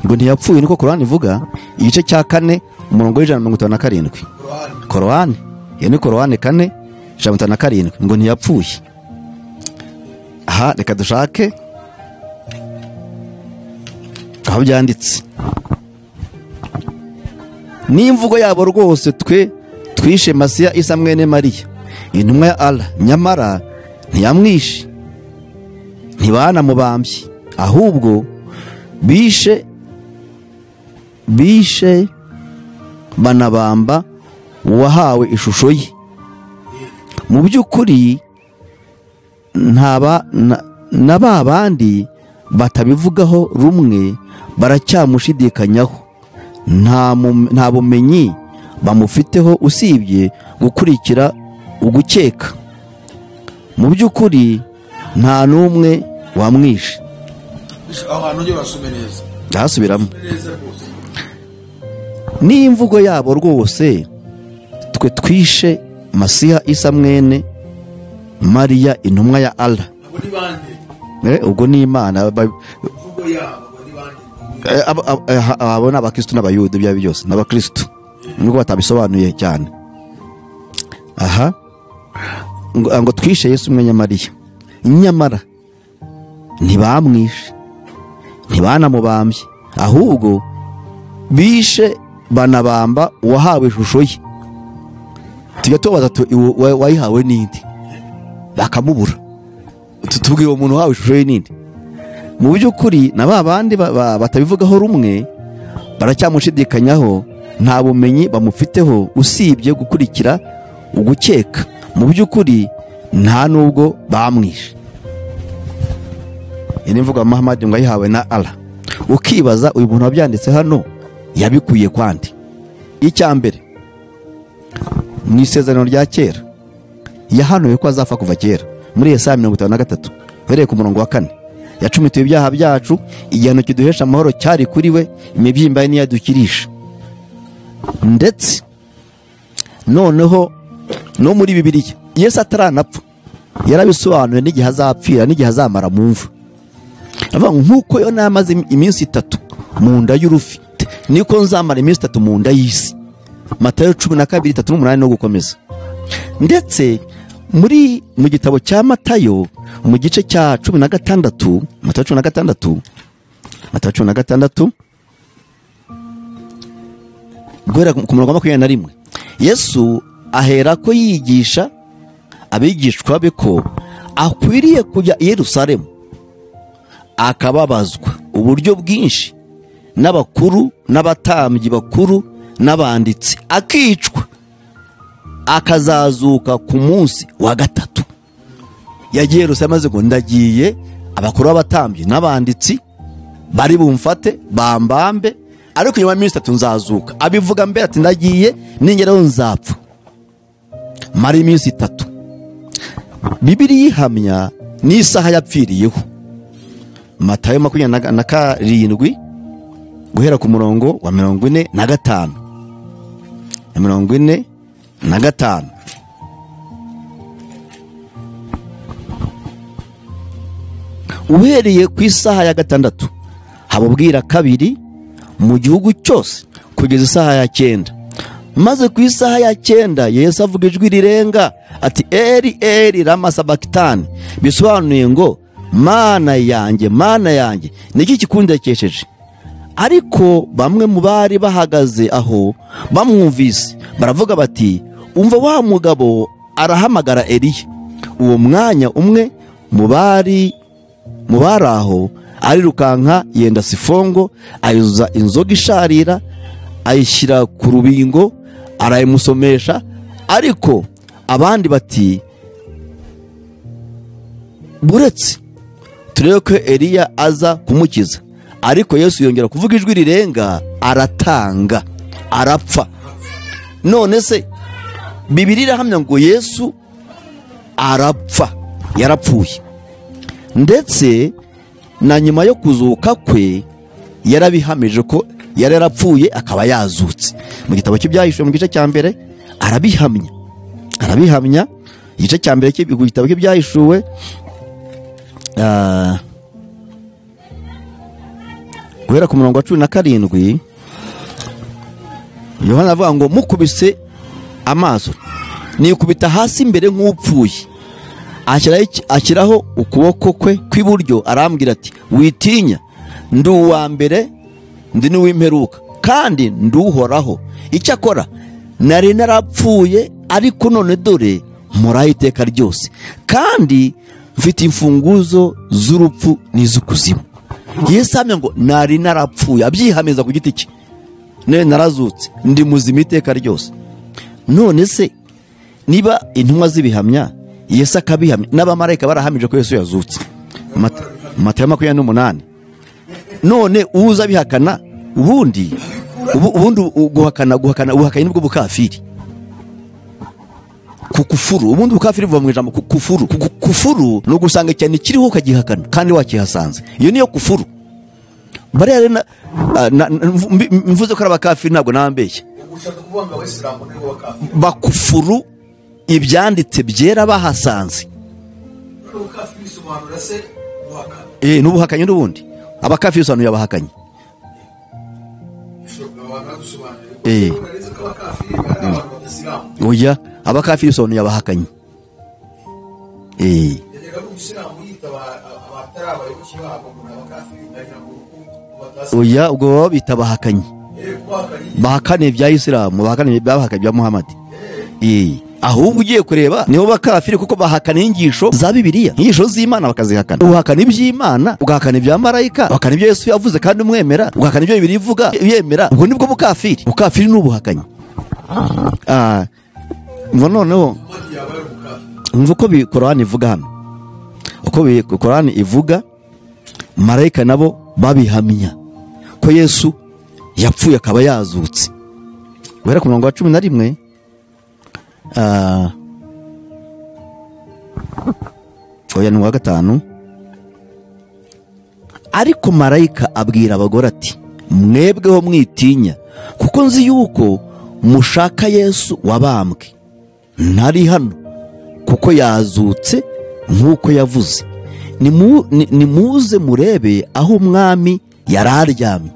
ngo ntiyapfuye niko Korani ivuga, igice cya 4 umurongo w'157. Korani iyo ni Korani 4:157 ngo ntiyapfuye. Aha, reka dushake aho byanditse. N'imvugo yabo rwose twishe Masiya Isa mwene Mariya, intumwa ya Allah, nyamara ntiyamwishe, ntibanamubambye, ahubwo bishe banabamba uwahawe ishusho ye. Mu by'ukuri na ba bandi batabivugaho rumwe baracyamushidikanyaho, nta bumenyi bamufiteho usibye gukurikira ugukeka. Mu by'ukuri nta n'umwe wamwishe. ahantu yo basume neza, ndasubiramo. N'imvugo yabo rwose twishe Masiya Isa mwene Mariya, intumwa ya Allah. Ubwo ni Imana. Abo ni abakristo n'abayuda, byaba byose n'abakristo, nubwo batabisobanuye cyane. Aha, ngo twishe Yesu mwene Mariya, nyamara ntibamwishe, ntibanamubambye, ahubwo bishe banabamba uwahawe ishusho ye. Tujya tubaza wayihawe n'indi, bakamubura. Tutubwiye uwo muntu wahawe ishusho ye n'indi. Mu by'ukuri na ba bandi batabivugaho rumwe baracyamushidikanyaho, nta bumenyi bamufiteho usibye gukurikira ugukeka. Mu by'ukuri nta nubwo bamwishe. Iyi mvugo Muhammad ngo ayihawe na Allah. Ukibaza uyu muntu wabyanditse hano yabikuye kwandi? Icya mbere mu isezerano rya kera yahanuye ko azapfa kuva kera muri Yesaya 53 uhereye ku murongo wa 4. Yacumitiwe ibyaha byacu, igihano kiduhesha amahoro cyari kuri we, imibyimba ye niyadukirisha. Ndetse noneho no muri Bibiliya Yesu ataranapfa yarabisobanuye n'igihe azapfira n'igihe azamara mu mva. Avuga nkuko yo namaze iminsi 3 mu nda y'urufi, niko nzamara iminsi 3 mu nda y'isi. Matayo 12:3-8 no gukomeza. Ndetse mu gitabo cya Matayo mu gice cya 16, Matayo 16 guhera ku murongo wa 21, Yesu ahera ko yigisha abigishwa be ko akwiriye kujya i Yerusalemu akababazwa uburyo bwinshi n'abakuru n'abatambyi bakuru n'abanditsi, akicwa akazazuka ku munsi wa 3. Yagiye Yerusalemu maze ngo ndagiye, abakuru b'abatambyi n'abanditsi bari bumfate bambambe, ariko nyuma y'iminsi 3 nzazuka. Abivuga mbere ati ndagiye ningeraho nzapfa, mari iminsi 3. Bibiliya ihamya n'isaha yapfiriyeho. Matayo 27 guhera ku murongo wa 45. 45 uhereye ku isaha ya 6 habubwira kabiri mu gihugu cyose kugeza isaha ya 9. Maze ku isaha ya 9 Yesu avuga ijwi rirenga ati Eri Eri lama sabakitani, bisobanuye ngo Mana yanjye niki kikundekesheje. Ariko bamwe mu bari bahagaze aho bamwumvise baravuga bati umva wa mugabo arahamagara Eliya. Uwo mwanya umwe mu bari aho arirukanka yenda sifongo, ayuza inzoga isharira, ayishyira ku rubingo, arayimusomesha. Ariko abandi bati buretse turebe ko Eliya aza kumukiza. Ariko Yesu yongera kuvuga ijwi rirenga, aratanga, arapfa. None se Bibiliya irahamya ngo Yesu arapfa, yarapfuye. Ndetse na nyuma yo kuzuka kwe yarabihamije ko yari yarapfuye akaba yazutse. Mu gitabo cy'Ibyahishuwe mu gice cya mbere arabihamya igice cya mbere cy'igitabo cy'Ibyahishuwe guhera ku murongo wa 17, Yohana avuga ngo mukubise amaso nikubita hasi imbere nk'upfuye, ashyiraho ukuboko kwe kw'iburyo, arambwira ati witinya, ndi uwa mbere ndi n'uw'imperuka kandi nduhoraho. Icyakora nari narapfuye, ariko none dore muraho iteka ryose, kandi mfite imfunguzo z'urupfu n'iz'ikuzimu. Yesu amenya ngo nari narapfuye, abyihameza ku giti cye, none narazutse, ndi muzima iteka ryose. None se niba intumwa zibihamya, Yesu akabihamya, n'abamarayika barahamije ko Yesu yazutse. Matayo 28. None uza bihakana, ubundi guhakana nibwo bukafiri. Kukufuru, ubundi bukafiri buva mu ijambo kufuru. Kufuru no gusanga cyane kiriho ukagihakana kandi wakihasanze, iyo niyo kufuru. Bari mvuze ko abakafiri ntabwo nambeshye. Bakufuru ibyanditse byera bahasanze. N'ubuhakanyi n'ubundi abakafiri sobanura abahakanye. Oya, abakafiri sobanura abahakanye. Oya, ubwo bita abahakanye. Bahakane bya Isilamu, bahakane bya Muhammad. Ahubwo ugiye kureba niho bakafiri, kuko bahakana inyigisho za Bibiliya, inyigisho z'Imana bakazihakana. Uhakana iby'Imana, ugahakana ibya marayika, ugahakana ibyo Yesu yavuze kandi umwemera, ugahakana ibyo Bibiliya ivuga yemera. Ubwo nibwo bukafiri. Bukafiri n'ubuhakanyi. Noneho umva uko Korani ivuga hano, uko Korani ivuga, marayika nabo babihamya ko Yesu yapfuye akaba yazutse. Guhera ku murongo wa 11, oya ni uwa gatanu. Ariko marayika abwira abagore ati mwebweho mwitinya kuko nzi yuko mushaka Yesu wabambwe, ntari hano kuko yazutse nk'uko yavuze. Nimuze murebe aho umwami yari aryamye.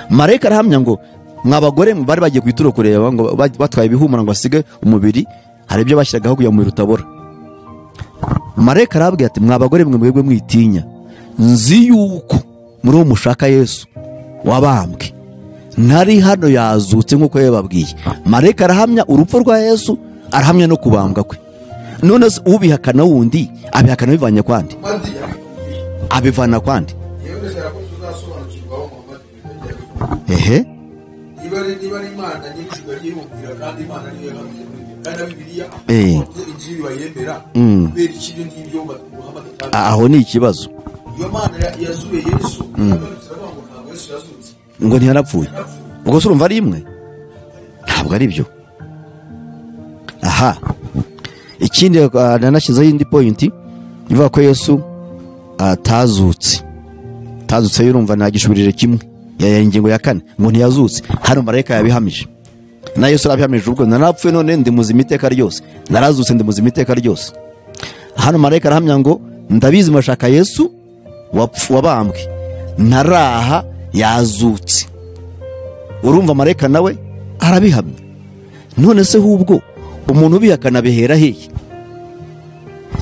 Marayika arahamya ngo mw'abagore bari bagiye kwituro kureba ngo batwaye ibihumura ngo basige umubiri, hari ibyo bashyiragaho kugira ngo rutabora. Marayika arabwira ati mw'abagore mwebwe mwitinya, nzi yuko muri uwo mushaka Yesu wabambwe, ntari hano yazutse nk'uko yababwiye. Marayika arahamya urupfu rwa Yesu, arahamya no kubambwa kwe. None ubihakana wundi abihakana bivanye kwandi? Abivana kwandi? Ehe, niba Imana nyir'ijuru yirumvira kandi Imana niyo yahamije kandi Bibiliya injiri bayemera kubera ikibyo ngibyo Muhammad aho ni ikibazo. Iyo Mana yazuye Yesu ntabwo Yesu yazutse ngo ntiyarapfuye. Ubwo se urumva ari imwe? Ntabwo ari byo. Aha, ikindi nanashyizeho indi point ivuga ko Yesu atazutse. Tazutse yurumva nagishubirije kimwe ya ingingo ya 4 ngo ntiyazutse. Hano marayika yabihamije na Yesu arabihamije ubwo narapfuye none ndi muzima iteka ryose, narazutse ndi muzima iteka ryose. Hano marayika arahamya ngo ndabizi mashaka Yesu wabambwe, ntaraha yazutse. Urumva marayika nawe arabihamya. None se hubwo umuntu ubihakana bihera hehe?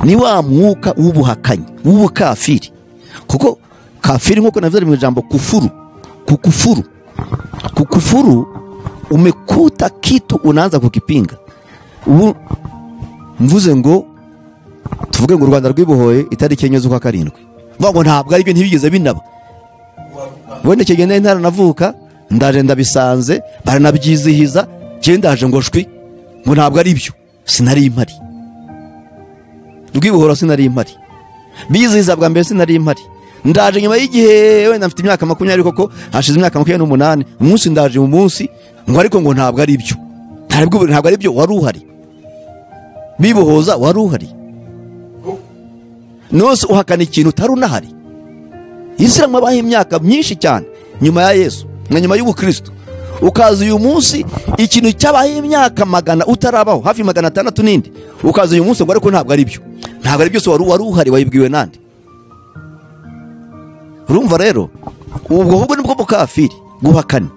Ni wa mwuka w'ubuhakanyi w'ubukafiri. Kuko kafiri nkuko navuze mu ijambo kufuru, kukufuru umekuta kitu unaanza kukipinga. Ubu mvuze ngo tuvuge ngo u Rwanda rwibohoye itariki enye z'ukwa karindwi, vuga ngo ntabwo ari byo, ntibigeze binaba. Wende kigenda intara navuka ndaje ndabisanze baranabyizihiza, je ndaje ngo shwi ngo ntabwo ari byo, sinari impari. Rwibohora sinari impari, bizihiza bwa mbere sinari impari. Ndaje nyuma y'igihe wenda mfite imyaka 20 koko hashize imyaka 28 umunsi ndaje mu munsi ngo ariko ngo ntabwo ari byo. Ntabwo ari byo wari uhari. Bibohoza wari uhari. Nose uhakana ikintu tarunahari. Isilamu abaho imyaka myinshi cyane nyuma ya Yesu na nyuma y'ubukristo, ukaza uyu munsi ikintu cyabaho imyaka magana utarabaho hafi 600 n'indi, ukaza uyu munsi ngo ariko ntabwo ari byo. Ntabwo ari byo, so wari uhari, wayibwiwe nande? Urumva rero ubwo ahubwo nibwo bukafiri guhakana.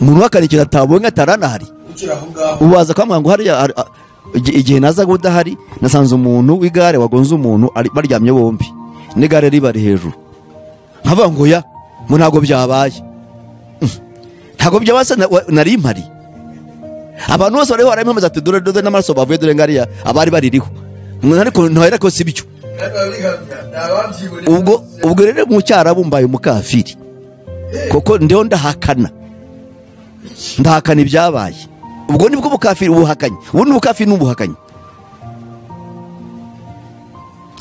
Umuntu wakana ikintu atabonye ataranahari, ubaza kwamwa ngo hari igihe naza gudahari nasanze umuntu w'igare wagonze umuntu baryamye bombi n'igare ribari hejuru, nkava ngo ya mu ntago byabaye, ntago byabase nari impari. Abantu bose bari barayimamaza ati dore n'amaraso bavuye dore ngariya abari baririho, ariko ntahera ko sibyo. Ubwo rero mu cyarabumbaye umukafiri koko ndiho ndahakana ibyabaye. Ubwo nibwo bukafiri ubuhakanyi, ubundi bukafiri n'ubuhakanyi.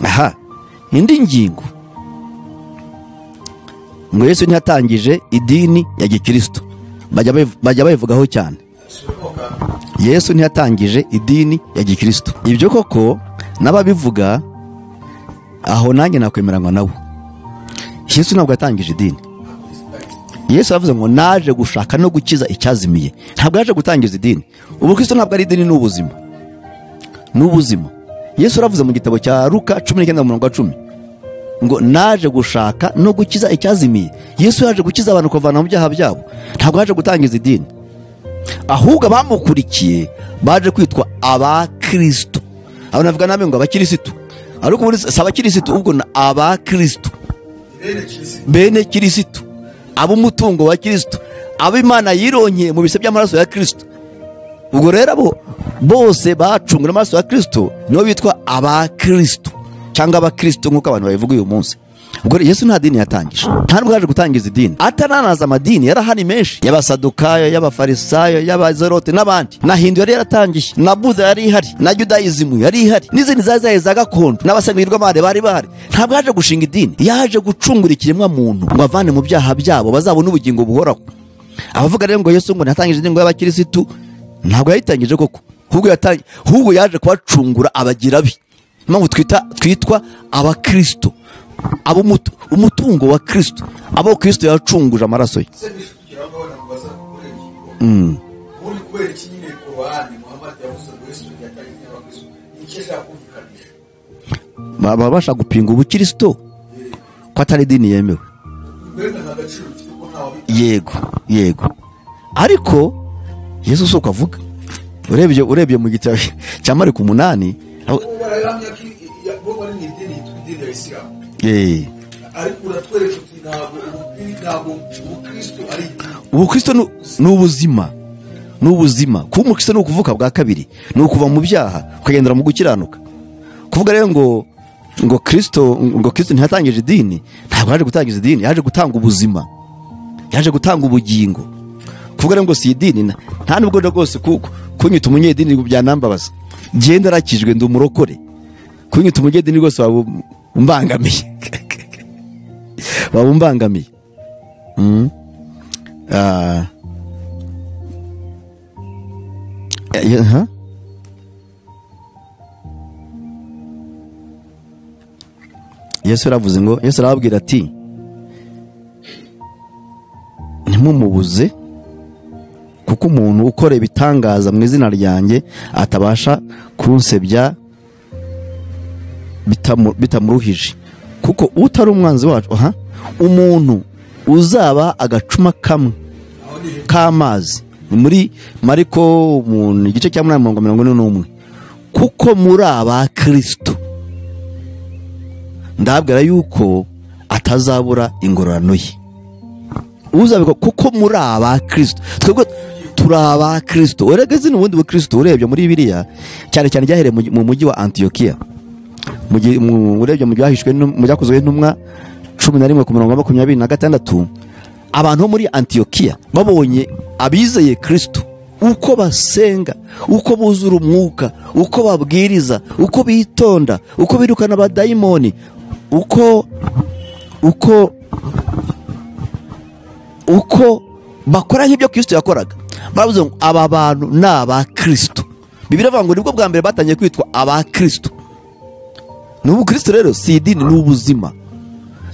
Aha, indi ngingo ngo Yesu ntiyatangije idini ya gikristo, bajya bayivugaho cyane. Yesu ntiyatangije idini ya gikristo, ibyo koko nababivuga aho nanjye nakwemeranywa nabo. Yesu ntabwo yatangije idini. Yesu yavuze ngo naje gushaka no gukiza icyazimiye, ntabwo yaje gutangiza idini. Ubukristo ntabwo ari idini, n'ubuzima. N'ubuzima. Yesu aravuze mu gitabo cya Luka 19:10 ngo naje gushaka no gukiza icyazimiye. Yesu yaje gukiza abantu kuvana mu byaha byabo, ntabwo yaje gutangiza idini. Ahubwo bamukurikiye baje kwitwa abakristo. Abo navuga nabe ngo abakirisitu, ariko muri saba kirisitu ubwo na abakristo, bene kirisitu, abumutungo wa Kristo, ab'Imana yironye mu bise by'amaraso ya Kristo. Ubwo rero abo bose bacungura amaraso ya Kristo nibo bitwa abakristo cyangwa abakristo nk'uko abantu babivuga uyu munsi. Ubwo Yesu nta dini yatangije, nta nubwo yaje gutangiza idini. Atananaza amadini yarahani menshi, y'abasadukayo, y'abafarisayo, y'abazerote n'abandi. Na Hindu yari yaratangiye, na Buddha yari ihari, na Judaism yari ihari, n'izindi zazaye za gakondo, n'abasangirwa amade bari bahari. Ntabwo yaje gushinga idini, yaje gucungura ikiremwa muntu ngo avane mu byaha byabo bazabona ubugingo buhoraho. Abavuga rero ngo Yesu ngo natangije idini ngo y'abakirisitu, ntabwo yayitangije koko. ahubwo yaje kubacungura abagira bi. Impamvu twitwa abakristo, umutungo wa Kristo, abo Kristo yacunguje amaraso ye. Babasha gupinga ubukristo ko atari idini yemewe. Yego ariko Yesu soko avuga, urebye mu gitabo cya Mariko 8 ubukristo ni ubuzima, kuba umukristo ni ukuvuka bwa kabiri, ni ukuva mu byaha ukagendera mu gukiranuka. Kuvuga rero ngo Kristo ntihatangije idini, ntabwo yaje gutangiza idini, yaje gutanga ubuzima, yaje gutanga ubugingo. Kuvuga rero ngo si idini, nta nubwo rwose kunyita umunyedini byanambabaza. Genda rakijwe ndi umurokore, kunyita umunyedini rwose wabumbangamiye. Wabumbangamiye. Yesu aravuze ngo, Yesu arababwira ati ntimumubuze, kuko umuntu ukora ibitangaza mu izina ryanjye atabasha kunsebya bitamuruhije, kuko utari umwanzi wacu umuntu uzaba agacuma kamwe k'amazi. Muri Mariko mu gice cya 8:41, kuko muri aba Kristo ndabwira yuko atazabura ingororano ye. Uzabiko kuko muri aba Kristo, twebwe turaba Kristo. Uregeze n'ubundi bwa Kristo urebye muri Bibiliya cyane cyane ryahereye mu mujyi wa Antiokia, urebye mu byahishwe mu byakozwe n'intumwa 11:26, abantu bo muri Antiokia babonye abizeye Kristo uko basenga, uko buzura umwuka, uko babwiriza, uko bitonda, uko birukana abadayimoni, uko bakora nk'ibyo Kristo yakoraga. Bavuze ngo aba bantu ni aba Kristo. Bibiliya ivuga ngo nibwo bwa mbere batangiye kwitwa aba Kristo. N'ubu Kristo rero si idini, ni ubuzima.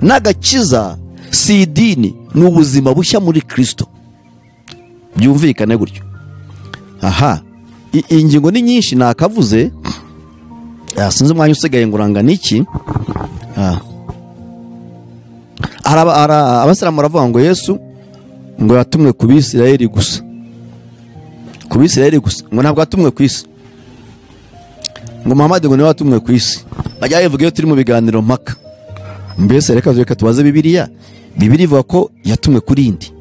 N'agakiza si idini, ni ubuzima bushya muri Kristo. Byumvikane gutyo. Ingingo ni nyinshi nakavuze, sinzi umwanya usigaye ngo urangana iki. Abasiramu baravuga ngo Yesu ngo yatumwe ku Bisirayeli gusa, ngo ntabwo yatumwe ku isi, ngo Muhammad ngo niwe watumwe ku isi. Bajya bavuga iyo turi mu biganiro mpaka, mbese reka tubaze Bibiliya ivuga ko yatumwe kuri indi,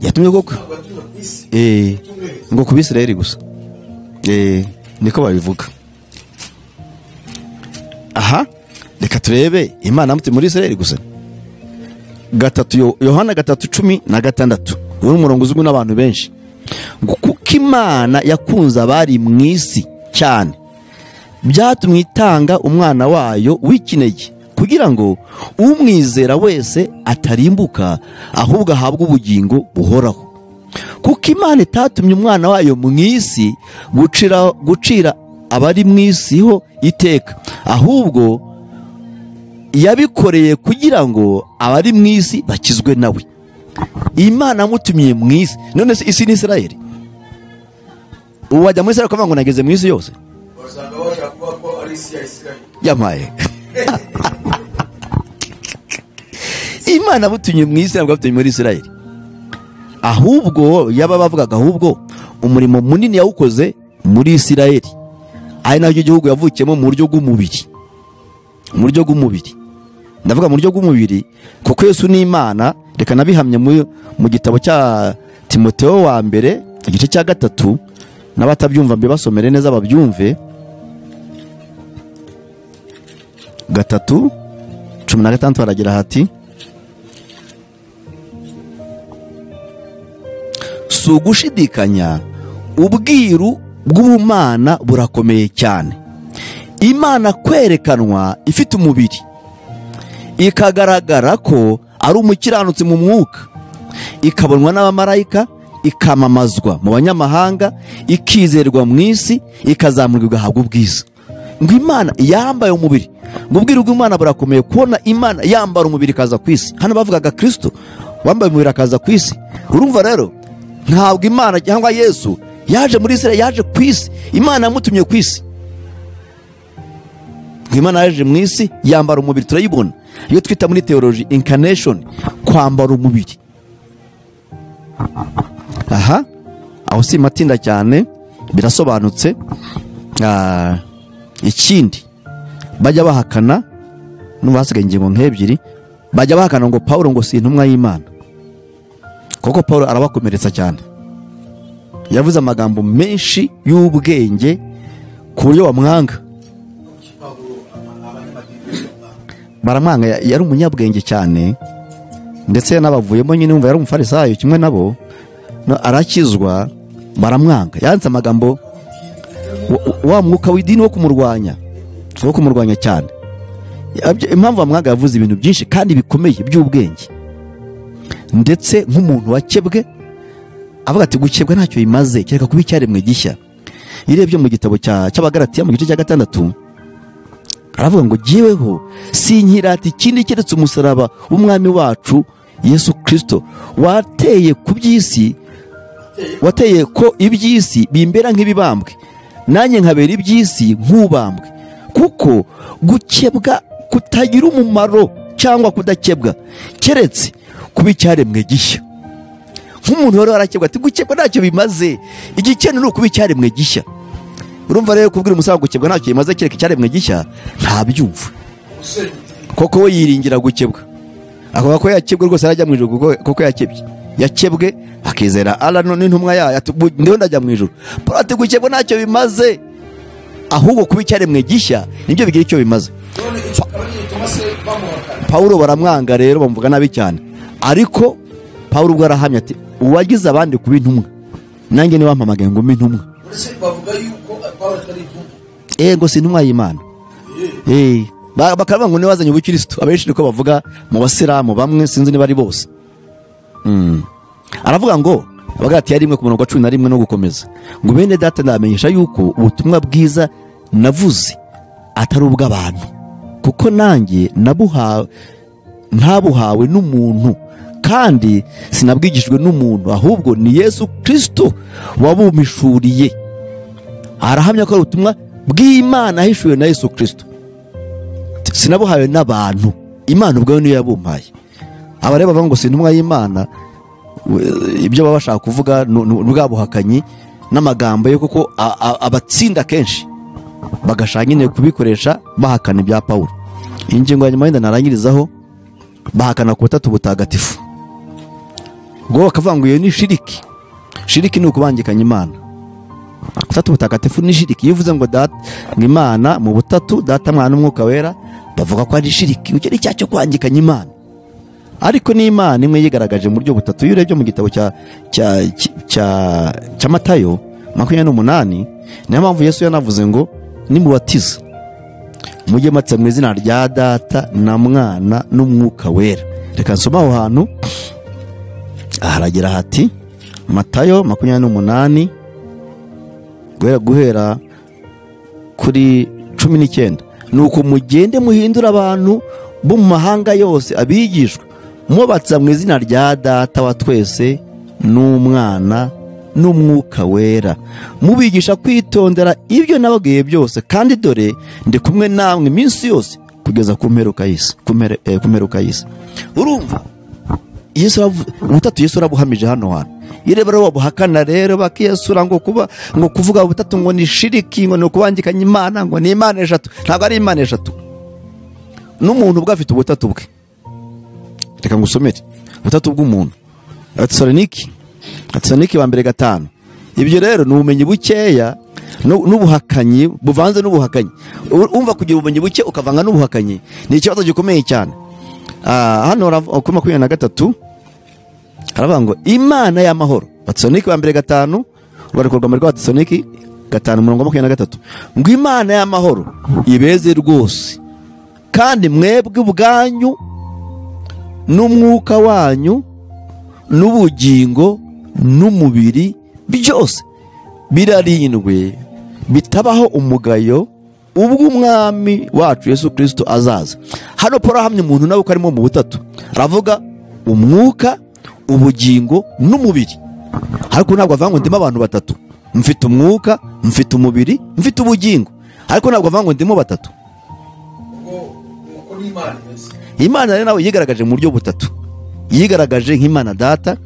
yatumwe koko ngo ku Bisirayeli gusa, niko babivuga. Reka turebe Imana yamutumye muri Isirayeli gusa. Yohana 3:16, uwo umurongo uzwi n'abantu benshi, ngo kuko Imana yakunze abari mu isi cyane byatumwe itanga umwana wayo w'ikinege, kugira ngo umwizera wese atarimbuka ahubwo ahabwe ubugingo buhoraho. Kuko Imana itatumye umwana wayo mu isi gucira abari mu isi ho iteka, ahubwo yabikoreye kugira ngo abari mu isi bakizwe nawe. Imana yamutumye mu isi. None se isi ni Isirayeli? Uwajya muri Isirayeli ukavuga ngo nageze mu isi yose? Yamaye. Imana yamutumye mu isi, ntabwo yamutumye muri Isirayeli. Ahubwo yaba bavugaga ahubwo umurimo munini yawukoze muri Isirayeli, ari nacyo gihugu yavukiyemo mu buryo bw'umubiri. Ndavuga mu buryo bw'umubiri kuko Yesu ni Imana. Reka nabihamye mu gitabo cya Timoteyo wa mbere igice cya 3, n'abatabyumva mbe basomere neza babyumve. 3:16 baragira hati, si ugushidikanya ubwiru bw'ubumana burakomeye cyane. Imana kwerekanwa ifite umubiri, ikagaragara ko ari umukiranutsi mu mwuka, ikabonwa n'abamarayika ikamamazwa mu banyamahanga, ikizerwa mu isi, ikazamurwa igahabwa ubwiza. Ngo Imana yambaye umubiri, ngo ubwiru bw'Imana burakomeye kubona Imana yambara umubiri ikaza ku isi. Hano bavugaga Kristo wambaye umubiri akaza ku isi. Urumva rero ntabwo Imana cyangwa Yesu yaje muri Israel, yaje ku isi. Imana yamutumye ku isi. Imana yaje mu isi yambara umubiri, turayibona iyo twita muri theology incarnation, kwambara umubiri. Aha aho si matinda cyane, birasobanutse. Ikindi bajya bahakana, n'ubasigaye ingingo nk'ebyiri, bajya bahakana ngo Pawulo ngo si intumwa y'Imana. Koko Pawulo arabakomeretsa cyane, yavuze amagambo menshi y'ubwenge ku buryo bamwanga. Baramwanga, yari umunyabwenge cyane, ndetse yanabavuyemo nyine, umva yari umufarisayo kimwe nabo, arakizwa baramwanga. Yanditse amagambo, wa mwuka w'idini wo kumurwanya cyane. Impamvu bamwanga, yavuze ibintu byinshi kandi bikomeye by'ubwenge, ndetse nk'umuntu wakebwe avuga ati gukebwa ntacyo bimaze kereka kuba icyaremwe gishya. Irebye mu gitabo cy'Abagalatiya mu gice cya 6 aravuga ngo jyeweho sinkirata ikindi keretse umusaraba w'umwami wacu Yesu Kristo, wateye ko iby'isi bimbera nk'ibibambwe, nanjye nkabera iby'isi nk'ubambwe. Kuko gukebwa kutagira umumaro cyangwa kudakebwa keretse kuba icyaremwe gishya. Nk'umuntu wari warakebwa ati gukebwa ntacyo bimaze, igikene ni ukuba icyaremwe gishya. Urumva rero kubwira umusaza gukebwa ntacyo bimaze kereka icyaremwe gishya, ntabyumva. Koko we yiringira gukebwa, akavuga ko yakebwe rwose arajya mu ijuru, kuko yakebwe akizera ARI n'intumwa yayo, ndiho ndajya mu ijuru. Ati gukebwa ntacyo bimaze, ahubwo kuba icyaremwe gishya nibyo bigira icyo bimaze. Pawulo baramwanga rero, bamuvuga nabi cyane, ariko Pawulo ubwo arahamya ati uwagize abandi kuba intumwa, nanjye niwe wampamagaye ngo mbe intumwa. Ngo si intumwa y'Imana. Bakavuga ngo niwe wazanye ubukristo. Abenshi niko bavuga mu basilamu bamwe, sinzi niba ari bose. Aravuga ngo Abagalatiya yari 1:11 no gukomeza, ngo bene data ndamenyesha yuko ubutumwa bwiza navuze atari ubw'abantu, kuko nanjye ntabuhawe n'umuntu, kandi sinabwigishijwe n'umuntu, ahubwo ni Yesu Kristo wabumishuriye. Arahamya ko ubutumwa bw'Imana ahishuwe na Yesu Kristo, sinabuhawe n'abantu, Imana ubwayo niyo yabumpaye. Abareba bavuga ngo si intumwa y'Imana, ibyo baba bashaka kuvuga n'ubwabuhakanyi n'amagambo yo, kuko abatsinda kenshi bagashaka nyine kubikoresha bahakana ibya Pawulo. Ingingo ya nyuma yenda narangirizaho, bahakana ku butatu butagatifu, ngo bakavuga ngo iyo ni shiriki. Shiriki ni ukubangikanya Imana. Butatu butagatifu ni shiriki. Iyo uvuze ngo Imana mu butatu, Data, Mwana n'Umwuka Wera, bavuga ko ari shiriki, icyo ni cyo kwangikanya Imana. Ariko ni Imana imwe yigaragaje mu buryo butatu. Iyo urebye mu gitabo cya Matayo 28, niyo mpamvu Yesu yanavuze ngo nimubatiza mujye matse mu izina rya Data na Mwana n'Umwuka Wera. Reka nsoma aho hantu, aharagira hati Matayo 28 guhera kuri 19, nuko mugende muhindura abantu bo mu mahanga yose abigishwa, mubatsa mu izina rya Data wa twese n'Umwana n'Umwuka Wera, mubigisha kwitondera ibyo nababwiye byose, kandi dore ndi kumwe namwe iminsi yose kugeza ku mperuka y'isi. Urumva ubutatu Yesu arabuhamije hano hantu. Ireba rero babuhakana rero bakiyesura ngo kuvuga ubutatu ngo ni shiriki, ngo ni ukubangikanya Imana, ngo ni Imana eshatu. Ntabwo ari Imana eshatu, n'umuntu ubwo afite ubutatu bwe. Reka ngusomere ubutatu bw'umuntu. Atesaloniki 1:5. Ibyo rero ni ubumenyi bukeya n'ubuhakanyi, buvanze n'ubuhakanyi. Umva kugira ubumenyi buke ukavanga n'ubuhakanyi ni ikibazo gikomeye cyane. Hano kuri 23 haravuga ngo Imana y'amahoro. Atesaloniki 1:5, barikorwa muri Atesaloniki 5:23, ngo Imana y'amahoro ibeze rwose, kandi mwebwe ubwanyu n'umwuka wanyu n'ubugingo n'umubiri byose birarindwe bitabaho umugayo ubwo umwami wacu Yesu Kristo azaza. Hano Paul ahamya umuntu nawe ko arimo mu butatu, aravuga umwuka, ubugingo n'umubiri. Ariko ntabwo avuga ngo ndimo abantu batatu, mfite umwuka, mfite umubiri, mfite ubugingo. Ariko ntabwo avuga ngo ndimo batatu. Imana rero nawe yigaragaje mu buryo butatu. Yigaragaje nk'Imana Data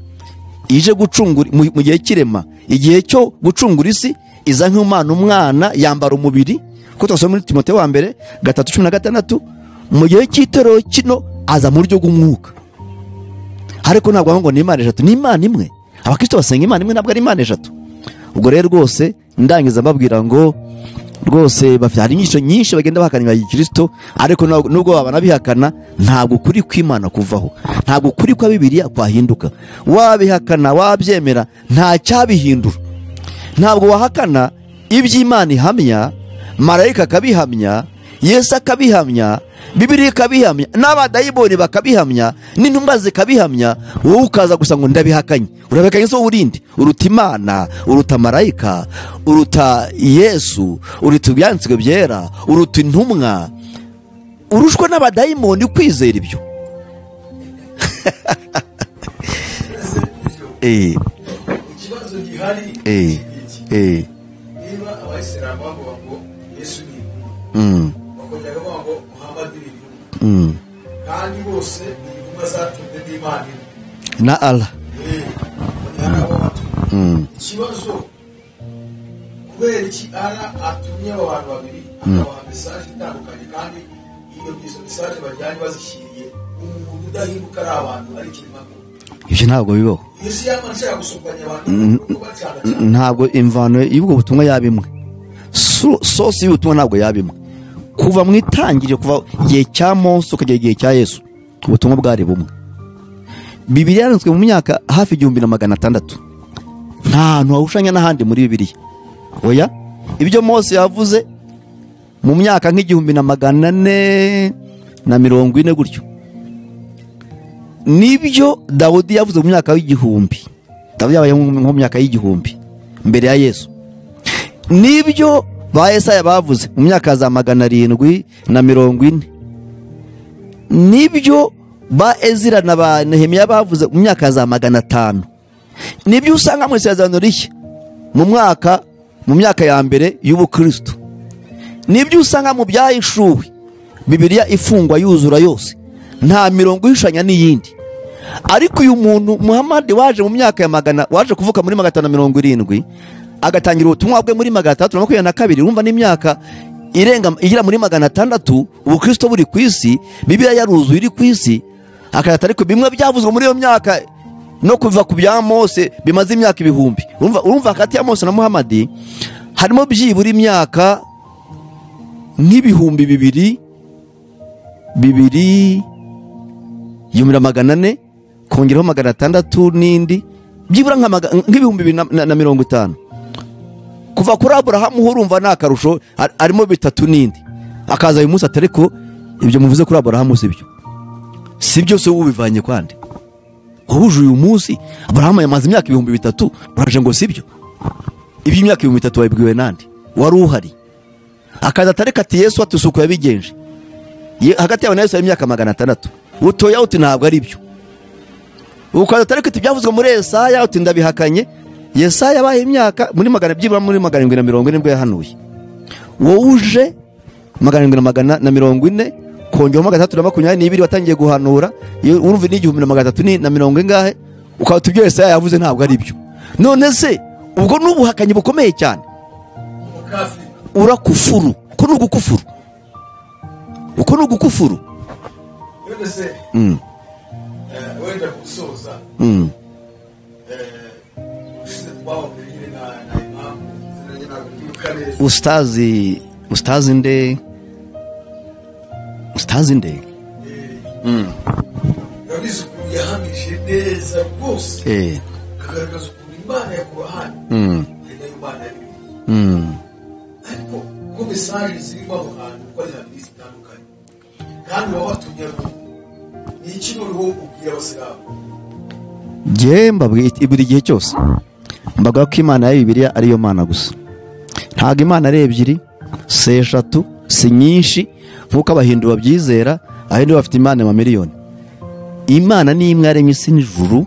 ije gucungura mu gihe kirema, igihe cyo gucungura isi iza nk'Imana Umwana yambara umubiri, ko twasoma muri Timoteyo wa mbere 3:16. Mu gihe cy'itero kino aza mu buryo bw'umwuka. Ariko ntabwo ngo ni Imana eshatu, ni Imana imwe. Abakristo basenga Imana imwe, ntabwo ari Imana eshatu. Ubwo rero rwose ndangiza mbabwira ngo rwose bafite inyigisho nyinshi bagenda bahakanira Kristo, ariko nubwo babana bihakana ntabwo kuri kw'Imana kuvaho, ntabwo kuri kwa Bibiliya kwahinduka. Wabihakana wabyemera nta cyabihindura. Ntabwo wahakana iby'Imana ihamya, marayika akabihamya, Yesu akabihamya, Bibiliya ikabihamya, n'abadayimoni bakabihamya, n'intumwa zikabihamya, wowe ukaza gusa ngo ndabihakanye. Urabihakanye so urinde? Uruta Imana, uruta marayika, uruta Yesu, uruta ibyanditswe byera, uruta intumwa, urushwa n'abadayimoni kwizera ibyo. Ikibazo gihari niba abayisilamu bavuga ngo Yesu ni bakongera bavuga ngo Muhammad ni kandi bose ni intumwa zatumwe n'Imana na Allah. Ikibazo kubera iki ara atumye abantu babiri akabaha mesaje itandukanye, kandi iyo mesaje bajyanye bazishyiriye umuntu udahinduka ari abantu ari ikiremwamuntu. Ibyo ntabwo bibaho. Yesu yamanshaka gusopanya abantu ntabwo imvano y'ubwo butumwa yabimwe, sosi y'ubutumwa ntabwo yabimwe. Kuva mu itangiriro, kuva igihe cya Mose ukagera igihe cya Yesu, ubutumwa bwari bumwe. Bibiliya yanditswe mu myaka hafi 1600. Nta hantu hahushanya n'ahandi muri Bibiliya. Oya, ibyo Mose yavuze mu myaka nk'igihumbi na 440 gutyo, nibyo Dawudi yavuze mu myaka y'igihumbi. Dawudi yabaye mu myaka y'igihumbi mbere ya Yesu. Nibyo ba Yesaya bavuze mu myaka za 740. Nibyo ba Ezira na ba Nehemiya bavuze mu myaka za 500. Nibyo usanga mu isezerano rishya mu myaka ya mbere y'ubukristo. Nibyo usanga mu byahishuwe, Bibiliya ifungwa yuzura yose, nta mirongo ihishanya n'iyindi. Ariko uyu muntu Muhammad waje mu myaka ya waje kuvuka muri 570, agatangira ubutumwa bwe muri 322. Urumva n'imyaka igira muri 600 ubukristo buri ku isi, Bibiliya yaruzuye iri ku isi. Akayata ariko bimwe byavuzwe muri iyo myaka no kuva ku bya Mose bimaze imyaka ibihumbi. Urumva hagati ya Mose na Muhammad harimo byibura imyaka nk'ibihumbi 2,400 kongeraho 600 n'indi, byibura nk'ibihumbi 250. Kuva kuri Aburahamu urumva nakarusho arimo 3 n'indi. Akaza uyu munsi atariko ibyo muvuze kuri Aburahamu sibyo se ubivanye kwande. Ubuje uyu munsi Aburahamu yamaze imyaka 3000, uraje ngo sibyo? Iby'imyaka 3000 wabibwiwe nande? Wari uhari. Akaza atareka ati Yesu atusuko yabigenje. Hagati yawe na Yesu imyaka 600. Utoya uti ntabwo ari byo. Ukaza atareka ati byavuzwe muri Yesaya uti ndabihakanye. Yesaya yabaye imyaka muri 740 nibwo yahanuye. Wowe uje 740 kongeraho 322 watangiye guhanura, urumva ni 1340 ingahe, ukaba tubyo Yesaya yavuze ntabwo ari byo. None se ubwo n'ubuhakanyi bukomeye cyane. Urakufuru, ko n'ugukufuru. Uko n'ugukufuru. None se wenda gusoza Ustazi nde yabize ukuntu yahamije neza rwose, kagaragaza ukuntu Imana yakubahana nayo Imana ari. Ariko ko mesaje zirimo aho hantu uko ari habiri zitandukanye, kandi wabatumye ni iki muri wowe ubwira abasilamu? Gemba buri gihe cyose mbaga ko Imana ya Bibiliya ariyo Mana gusa. Ntago Imana ari ebyiri, se eshatu, si nyinshi nkuko abahindu babyizera, ahindu bafite Imana ma miliyoni. Imana ni imwe yaremye isi n'ijuru,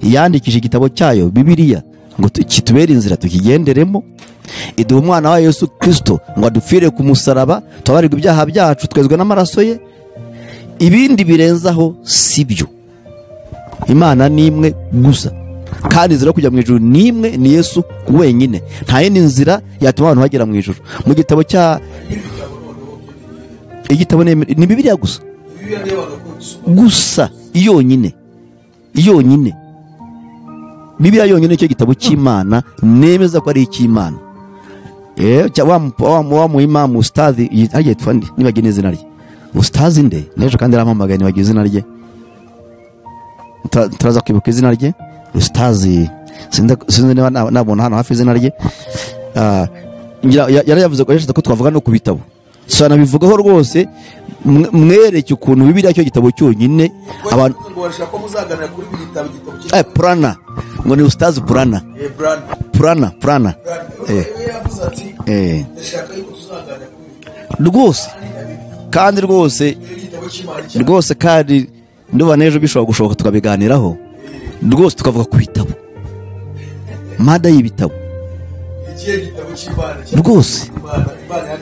yandikije igitabo cyayo Bibiliya ngo kitubere inzira tukigenderemo, iduha umwana wa Yesu Kristo ngo adupfire ku musaraba tubabarirwe ibyaha byacu twezwe n'amaraso ye. Ibindi birenzaho sibyo. Imana ni imwe gusa, kandi inzira kujya mu ijuru ni imwe, ni Yesu wenyine. Nta yindi nzira yatuma abantu bagera mu ijuru. Mu gitabo cya igitabo ni Bibiliya gusa, gusa yonyine, yonyine. Bibiliya yonyine cyo gitabo cy'Imana nemeza ko ari icy'Imana. Wa mu Imam Ustazi yagiye twandi nibagene izina rye. Ustazi nde nejo kandi arampamagaye nibagiye izina rye. Turaza kwibuka izina rye. Ustazi sinzi nabona hano hafi izina rye. Yari yavuze ko yashaka ko twavuga no ku bitabo. So nabivugaho rwose, mwereke ukuntu Bibiliya cyo gitabo cyonyine abantu ngo bashaka ko muzaganira kuri bitabo Prana ngo ni Ustazi Prana. Prana yavuze ati ndashaka yuko tuzaganira kuri rwose, kandi rwose kandi nduba nejo bishobora gushoboka tukabiganiraho rwose, tukavuga ku bitabo, mada y'ibitabo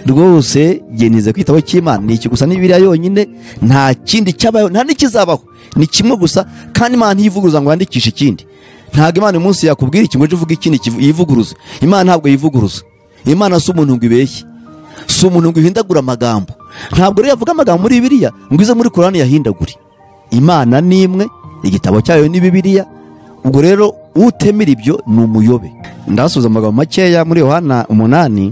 rwose genize ku gitabo cy'Imana ni iki gusa, ni Bibiliya yonyine, nta kindi cyabaho, nta n'ikizabaho, ni kimwe gusa. Kandi Imana ntiyivuguruza ngo yandikishe ikindi. Ntabwo Imana uyu munsi yakubwira iki ngo uje uvuge ikindi yivuguruza. Imana ntabwo yivuguruza. Imana si umuntu ngo ibeshye, si umuntu ngo ihindagura amagambo. Ntabwo rero yavuga amagambo muri Bibiliya ngo ize muri Korani yahindagure. Imana ni imwe, igitabo cyayo ni Bibiliya. Ubwo rero utemera ibyo ni umuyobe. Ndasubiza amagambo makeya muri Yohana 8,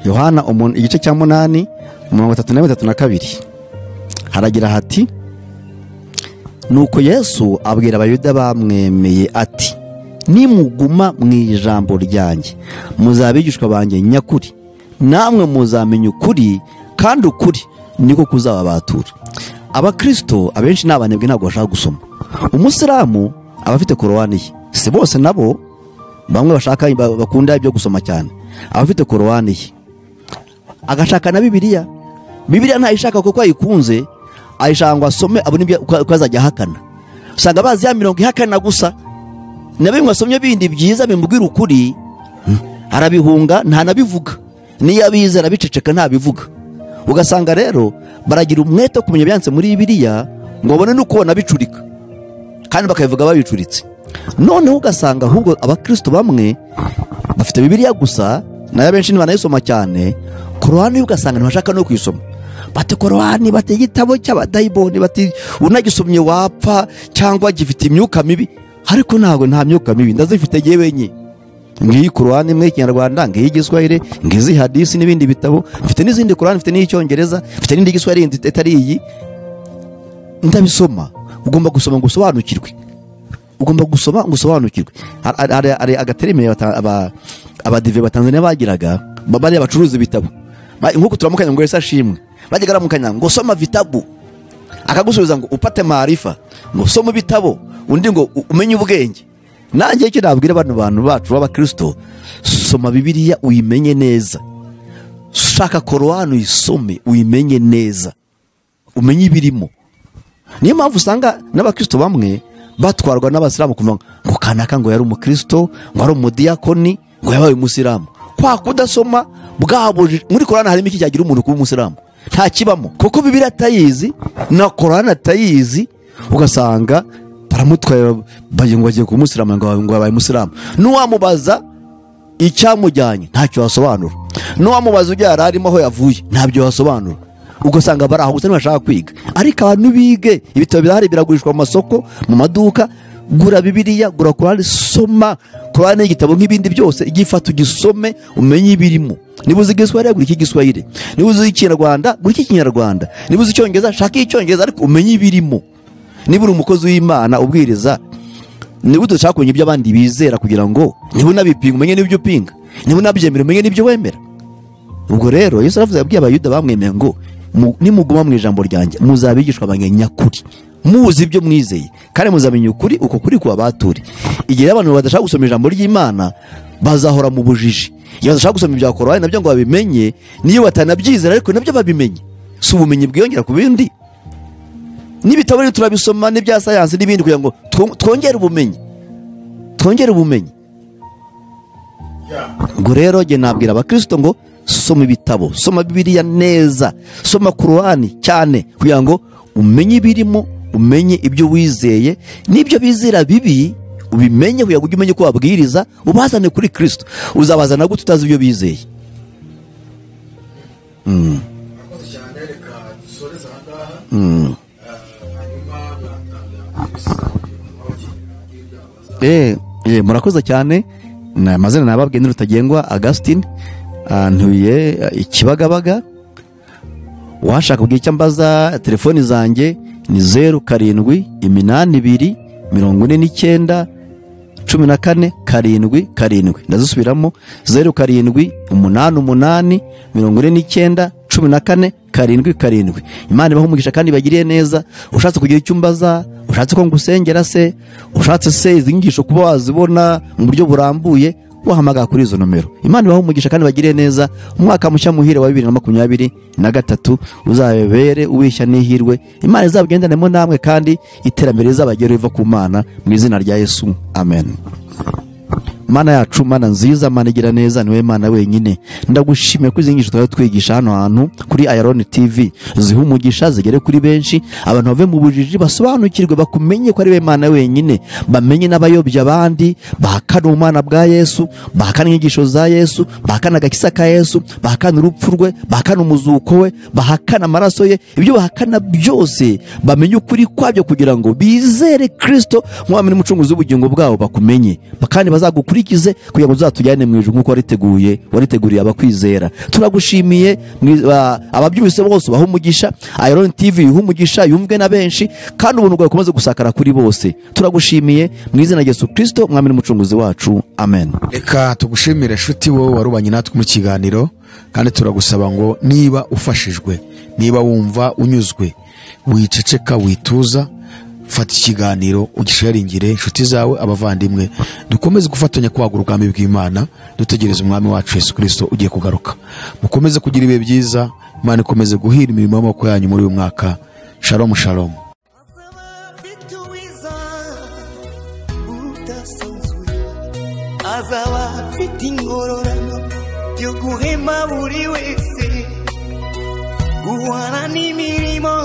Yohana igice cya 8:32 haragira hati, nuko Yesu abwira abayuda bamwemeye ati, nimuguma mu ijambo ryanjye muzabigishwa banjye nyakuri, namwe muzamenya ukuri, kandi ukuri niko kuzababatura. Abakristo abenshi n'abanebwe ntabwo bashaka gusoma. Umusilamu abafite Korani ye, si bose nabo, bamwe bashaka bakunda ibyo gusoma cyane. Abafite Korani ye agashaka na Bibiliya. Bibiliya ntayishaka kuko ayikunze, ayishaka ngo asome abone ibyo kwazajya hakana. Usanga bazi ya 70 ihakana gusa, na bimwe asomye bindi byiza bimubwira ukuri arabihunga, nta nabivuga. Niyo abize arabiceceka nta bivuga. Ugasanga rero baragira umwete kumenya byanze muri Bibiliya ngo babone nuko nabicurika, kandi bakabivuga babicuritse. Noneho ugasanga ahubwo abakristo bamwe bafite Bibiliya gusa, nayo benshi ntibanayisoma cyane. Korani ugasanga ntibashaka no kuyisoma. Bate Korani, bate igitabo cy'abadayiboni, bati unagisomye wapfa cyangwa gifite imyuka mibi. Ariko ntabwo nta myuka mibi ndazifite yewenye. Ngiyi Korani imwe y'Ikinyarwanda, ngiyi Igiswahili, ngizi hadisi n'ibindi bitabo. Mfite n'izindi Korani, mfite n'Icyongereza, mfite n'indi Igiswahili itari iyi. Ndabisoma. Ugomba gusoma ngo usobanukirwe. Ugomba gusoma ngo usobanukirwe. Ari agaterime abadive batanzania bagiraga, babari abacuruza ibitabo. Nkuko turamukanya ngo Yesu ashimwe, bajyaga ramukanya ngo soma vitabu, akagusubiza ngo upate maarifa, ngo soma ibitabo, undi ngo umenye ubwenge. Nanjye icyo nabwira abantu bacu b'abakristo, soma Bibiliya uyimenye neza. Shaka Korani uyisome uyimenye neza, umenye ibirimo. Niyo mpamvu usanga n'abakristo bamwe batwarwa n'abasilamu kuvuga ngo kanaka ngo yari umukristo, ngo ari umudiyakoni, ngo yabaye umusilamu. Kwa kudasoma bwabo muri Korani harimo iki cyagira umuntu kuba umusilamu? Nta kibamo, kuko Bibiliya atayizi na Korani atayizi. Ugasanga baramutwaye bagiye ku musilamu ngo yabaye umusilamu. Nuwamubaza icyamujyanye ntacyo wasobanura, nuwamubaza ujya ararimo aho yavuye ntabyo wasobanura. Ugasanga baraho gusa ntibashaka kwiga. Ariko abantu bige, ibitabo birahari biragurishwa mu masoko, mu maduka. Gura Bibiliya, gura Korani, soma Korani y'igitabo nk'ibindi byose, igifata ugisome umenye ibirimo. Niba uzi Igiswahili gura Igiswahili, niba uzi Ikinyarwanda gura Ikinyarwanda, niba uzi Icyongereza shaka Icyongereza, ariko umenye ibirimo. Niba uri umukozi w'Imana ubwiriza, niba udashaka kumenya ibyo abandi bizera kugira ngo niba unabipinga umenye n'ibyo upinga, niba unabyemera umenye n'ibyo wemera. Ubwo rero Yesu aravuze, yabwiye abayuda bamwemeye ngo nimuguma mu ijambo ryanjye muzabigishwa banjye nyakuri, muzi ibyo mwizeye kandi muzamenya ukuri, uko kuri kuba baturi. Igihe abantu badashaka gusoma ijambo ry'Imana bazahora mu bujiji. Iyo badashaka gusoma ibya Korani nabyo ngo babimenye, niyo batanabyizera ariko nabyo babimenye. Si ubumenyi bwiyongera ku bindi? N'ibitabo rero turabisoma n'ibya sayansi n'ibindi kugira ngo twongere ubumenyi. Twongere ubumenyi. Ngo rero jye nabwira abakristo ngo soma ibitabo, soma Bibiliya neza, soma Korani cyane kugira ngo umenye ibirimo, umenye ibyo wizeye, n'ibyo bizera bibi ubimenye kugira ngo umenye ko wabwiriza ubazane kuri Kristo. Uzabazana gute utazi ibyo bizeye? Murakoze cyane. Amazina nababwiye ni Rutagengwa Augustin, ntuye Ikibagabaga. Washaka kugira icyo mbaza, telefoni zanjye ni 0782491477. Ndazisubiramo 0788491477. Imana ibahe umugisha kandi bagiriye neza. Ushatse kugira icyo mbaza, ushatse ko ngusengera se, ushatse se izi nyigisho kuba wazibona mu buryo burambuye, wahamagara kuri izo nomero. Imana ibahe umugisha kandi bagiriye neza. Umwaka mushya muhire wa 2023 uzabebere uwishya n'ihirwe. Imana izabugendanemo namwe kandi iterambere rizabagera riva ku Mana mu izina rya Yesu, amen. Mana yacu, Mana nziza, Mana igira neza, niwe Mana wenyine. Ndagushimiye ko izi nyigisho twaje twigisha hano hantu kuri AYALONI TV ziha umugisha zigere kuri benshi, abantu bave mu bujiji basobanukirwe, bakumenye ko ari we Mana wenyine, bamenye n'abayobya abandi, bahakana ubumana bwa Yesu, bahakana inyigisho za Yesu, bahakana agakiza ka Yesu, bahakana urupfu rwe, bahakana umuzuko we, bahakana amaraso ye. Ibyo bahakana byose bamenye ukuri kwabyo kugira ngo bizere Kristo nk'umwami n'umucunguzi w'ubugingo bwabo, bakumenye kandi bazagukurikize kugira ngo uzatujyane mu ijuru nk'uko wariteguriye abakwizera. Turagushimiye ababyumvise bose baha umugisha, AYALONI TV iha umugisha, yumvwe na benshi kandi ubuntu bwawe bukomeze gusakara kuri bose. Turagushimiye mu izina rya Yesu Kristo umwami n'umucunguzi wacu, amen. Reka tugushimire nshuti wowe warubanye natwe mu kiganiro, kandi turagusaba ngo niba ufashijwe, niba wumva unyuzwe, wiceceka, wituza, fata ikiganiro ugisharingire inshuti zawe, abavandimwe, dukomeze gufatanya kwagura ubwami bw'Imana, dutegereza umwami wacu Yesu Kristo ugiye kugaruka. Mukomeze kugira ibihe byiza, Imana ikomeze guhira imirimo y'amaboko yanyu muri uyu mwaka. Shalom shalom. Azaba afite ingororano yo guhema buri wese, guhana n'imirimo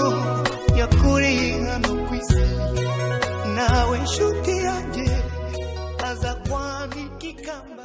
yakoreye hano ku isi. Nawe nshuti yanjye aza kwambika ikamba.